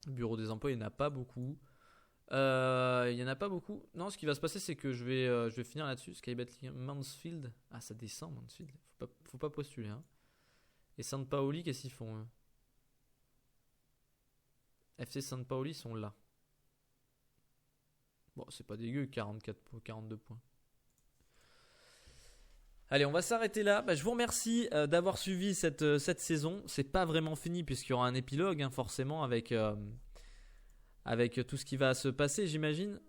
Bureau des emplois, il n'y en a pas beaucoup. Non, ce qui va se passer, c'est que je vais finir là-dessus. Skybet Mansfield. Ah, ça descend, Mansfield. Faut pas postuler. Hein. Et San Paoli, qu'est-ce qu'ils font FC San Paoli, ils sont là. Bon, c'est pas dégueu, 42 points. Allez, on va s'arrêter là. Je vous remercie d'avoir suivi cette saison. C'est pas vraiment fini puisqu'il y aura un épilogue, hein, forcément, avec tout ce qui va se passer, j'imagine.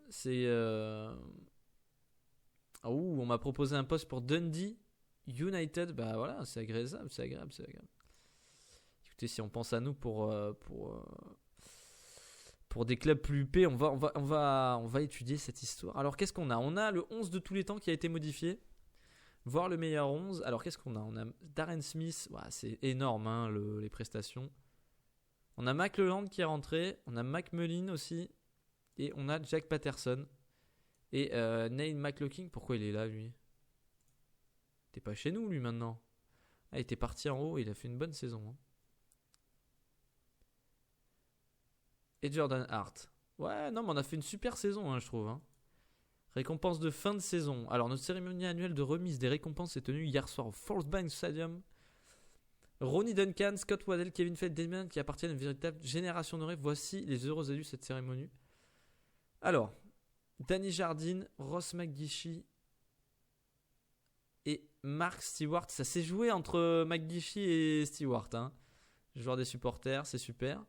On m'a proposé un poste pour Dundee United. Bah voilà, c'est agréable. Écoutez, si on pense à nous pour des clubs plus huppés, on va étudier cette histoire. Alors, qu'est-ce qu'on a? On a le 11 de tous les temps qui a été modifié. Voir le meilleur 11. Alors, qu'est-ce qu'on a? On a Darren Smith. Ouais, c'est énorme, hein, les prestations. On a McLelland qui est rentré. On a McMullin aussi. Et on a Jack Patterson. Et Neil McLaughlin. Pourquoi il est là, lui? T'es pas chez nous, lui, maintenant. Ah, il était parti en haut. Il a fait une bonne saison. Hein. Et Jordan Hart. Ouais, non, mais on a fait une super saison, hein, je trouve. Hein. Récompense de fin de saison. Alors, notre cérémonie annuelle de remise des récompenses s'est tenue hier soir au Force Bank Stadium. Ronnie Duncan, Scott Waddell, Kevin Feld, Damien qui appartiennent à une véritable génération dorée. Voici les heureux élus de cette cérémonie. Alors, Danny Jardine, Ross McGeechy et Mark Stewart. Ça s'est joué entre McGeechy et Stewart. Hein. Joueur des supporters, c'est super.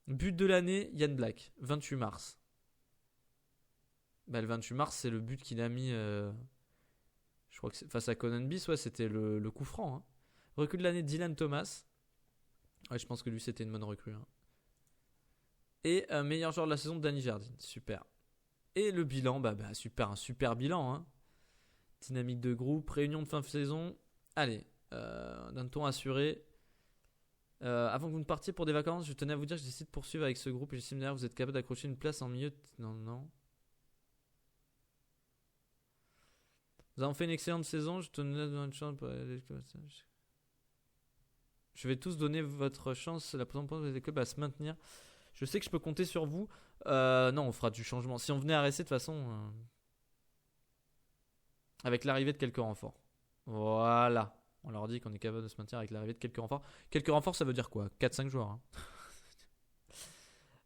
But de l'année, Yann Black, 28 mars. Le 28 mars, c'est le but qu'il a mis. Je crois que face à Conan Bis, ouais, c'était le coup franc. Hein. Recrue de l'année, Dylan Thomas. Ouais, je pense que lui, c'était une bonne recrue. Hein. Et meilleur joueur de la saison, Danny Jardine. Super. Et le bilan, un super bilan. Hein. Dynamique de groupe, réunion de fin de saison. Allez, d'un ton assuré. Avant que vous ne partiez pour des vacances, je tenais à vous dire que j'essaie de poursuivre avec ce groupe et j'estime d'ailleurs que vous êtes capable d'accrocher une place en milieu. Non. Vous avez fait une excellente saison. Je tenais à donner une chance pour je vais tous donner votre chance la présente des clubs à se maintenir. Je sais que je peux compter sur vous. Non, on fera du changement. Si on venait à rester de toute façon, avec l'arrivée de quelques renforts. Voilà. On leur dit qu'on est capable de se maintenir avec l'arrivée de quelques renforts. Quelques renforts, ça veut dire quoi? 4-5 joueurs. Hein.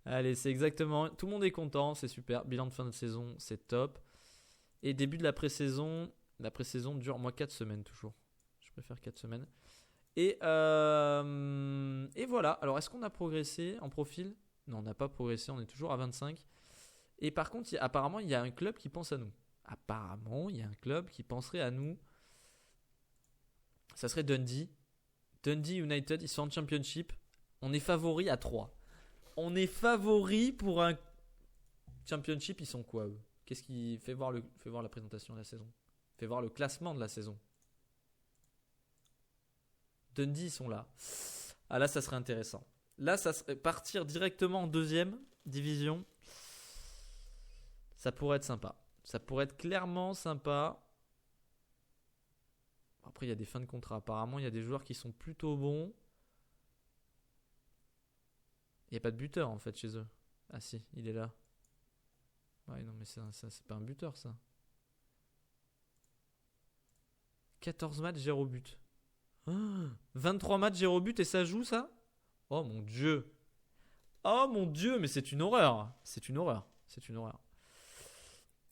Allez, c'est exactement. Tout le monde est content, c'est super. Bilan de fin de saison, c'est top. Et début de la pré-saison. La pré-saison dure, moi, 4 semaines toujours. Je préfère 4 semaines. Et voilà. Alors, est-ce qu'on a progressé en profil? Non, on n'a pas progressé. On est toujours à 25. Et par contre, apparemment, il y a un club qui pense à nous. Apparemment, il y a un club qui penserait à nous. Ça serait Dundee. Dundee United, ils sont en Championship. On est favori à 3. On est favori pour un Championship. Ils sont quoi, eux? Qu'est-ce qui fait voir la présentation de la saison? Fait voir le classement de la saison. Dundee, ils sont là. Ah là, ça serait intéressant. Là, ça serait partir directement en deuxième division. Ça pourrait être sympa. Ça pourrait être clairement sympa. Après, il y a des fins de contrat. Apparemment, il y a des joueurs qui sont plutôt bons. Il n'y a pas de buteur, en fait, chez eux. Ah si, il est là. Ouais, non, mais ça c'est pas un buteur, ça. 14 matchs, 0 but. 23 matchs, 0 but et ça joue, ça? Oh, mon Dieu. Oh, mon Dieu, mais c'est une horreur. C'est une horreur.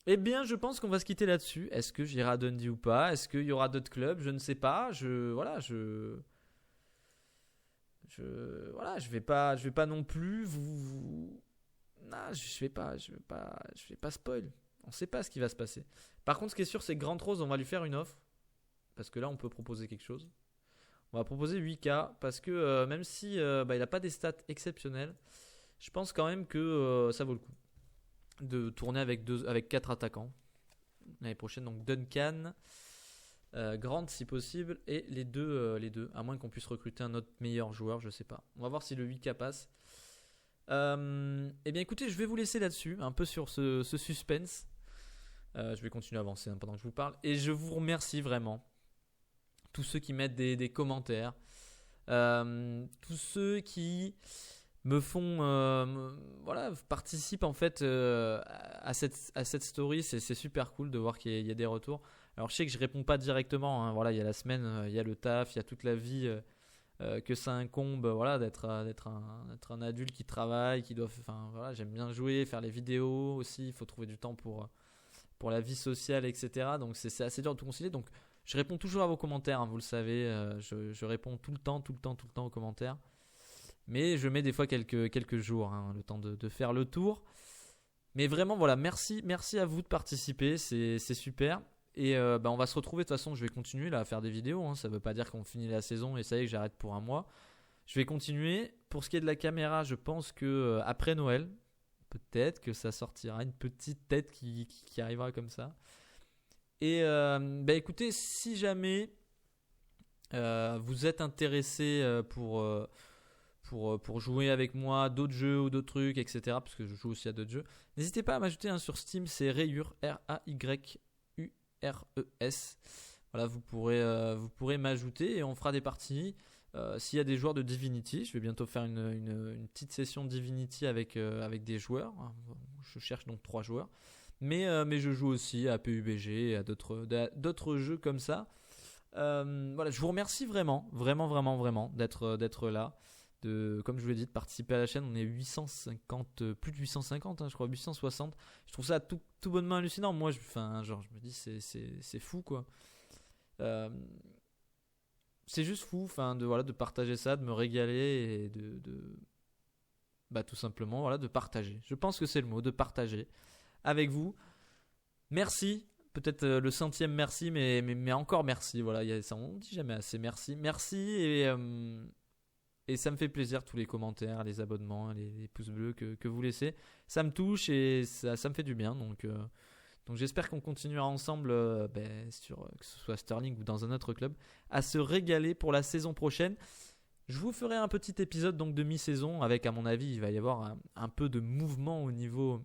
Eh bien, je pense qu'on va se quitter là-dessus. Est-ce que j'irai à Dundee ou pas? Est-ce qu'il y aura d'autres clubs? Je ne sais pas. Je vais pas non plus vous. Non, je vais pas spoil. On ne sait pas ce qui va se passer. Par contre, ce qui est sûr, c'est que Grant Rose, on va lui faire une offre parce que là, on peut proposer quelque chose. On va proposer 8K parce que même si il n'a pas des stats exceptionnelles, je pense quand même que ça vaut le coup de tourner avec 4 attaquants l'année prochaine. Donc Duncan, Grant si possible et les deux, à moins qu'on puisse recruter un autre meilleur joueur, je sais pas. On va voir si le 8K passe. Eh bien écoutez, je vais vous laisser là-dessus, un peu sur ce suspense. Je vais continuer à avancer pendant que je vous parle. Et je vous remercie vraiment. Tous ceux qui mettent des commentaires. Tous ceux qui me font participent en fait à cette story. C'est super cool de voir qu'il y a des retours. Alors je sais que je réponds pas directement, hein. Voilà, il y a la semaine, il y a le taf, il y a toute la vie que ça incombe, voilà, d'être un adulte qui travaille, qui doit, enfin voilà, j'aime bien jouer, faire les vidéos aussi, il faut trouver du temps pour la vie sociale, etc. Donc c'est assez dur de tout concilier. Donc je réponds toujours à vos commentaires, hein, vous le savez, je réponds tout le temps aux commentaires. Mais je mets des fois quelques jours, hein, le temps de faire le tour. Mais vraiment, voilà, merci à vous de participer, c'est super. Et on va se retrouver, de toute façon, je vais continuer là, à faire des vidéos. Hein, ça ne veut pas dire qu'on finit la saison et ça y est que j'arrête pour un mois. Je vais continuer. Pour ce qui est de la caméra, je pense que après Noël, peut-être que ça sortira une petite tête qui arrivera comme ça. Et écoutez, si jamais vous êtes intéressé pour jouer avec moi d'autres jeux ou d'autres trucs, etc., parce que je joue aussi à d'autres jeux, n'hésitez pas à m'ajouter, hein, sur Steam, c'est Rayur, RAYURES. Voilà, vous pourrez m'ajouter et on fera des parties. S'il y a des joueurs de Divinity, je vais bientôt faire une petite session Divinity avec des joueurs. Je cherche donc 3 joueurs. Mais je joue aussi à PUBG et à d'autres jeux comme ça. Voilà, je vous remercie vraiment d'être là. Comme je vous l'ai dit, de participer à la chaîne. On est 850, plus de 850, hein, je crois, 860. Je trouve ça tout bonnement hallucinant. Moi, je me dis, c'est fou, quoi. C'est juste fou, de partager ça, de me régaler et tout simplement, voilà, de partager. Je pense que c'est le mot, de partager avec vous. Merci. Peut-être le 100e merci, mais encore merci. Voilà, ça, on dit jamais assez merci. Merci Et ça me fait plaisir, tous les commentaires, les abonnements, les pouces bleus que vous laissez. Ça me touche et ça me fait du bien. Donc j'espère qu'on continuera ensemble, que ce soit Sterling ou dans un autre club, à se régaler pour la saison prochaine. Je vous ferai un petit épisode donc de mi-saison avec, à mon avis, il va y avoir un peu de mouvement au niveau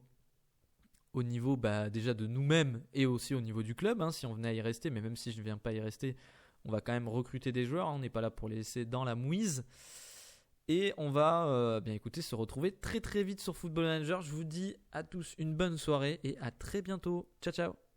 déjà de nous-mêmes et aussi au niveau du club, si on venait à y rester. Mais même si je ne viens pas y rester, on va quand même recruter des joueurs. On n'est pas là pour les laisser dans la mouise. Et on va écoutez, se retrouver très très vite sur Football Manager. Je vous dis à tous une bonne soirée et à très bientôt. Ciao ciao.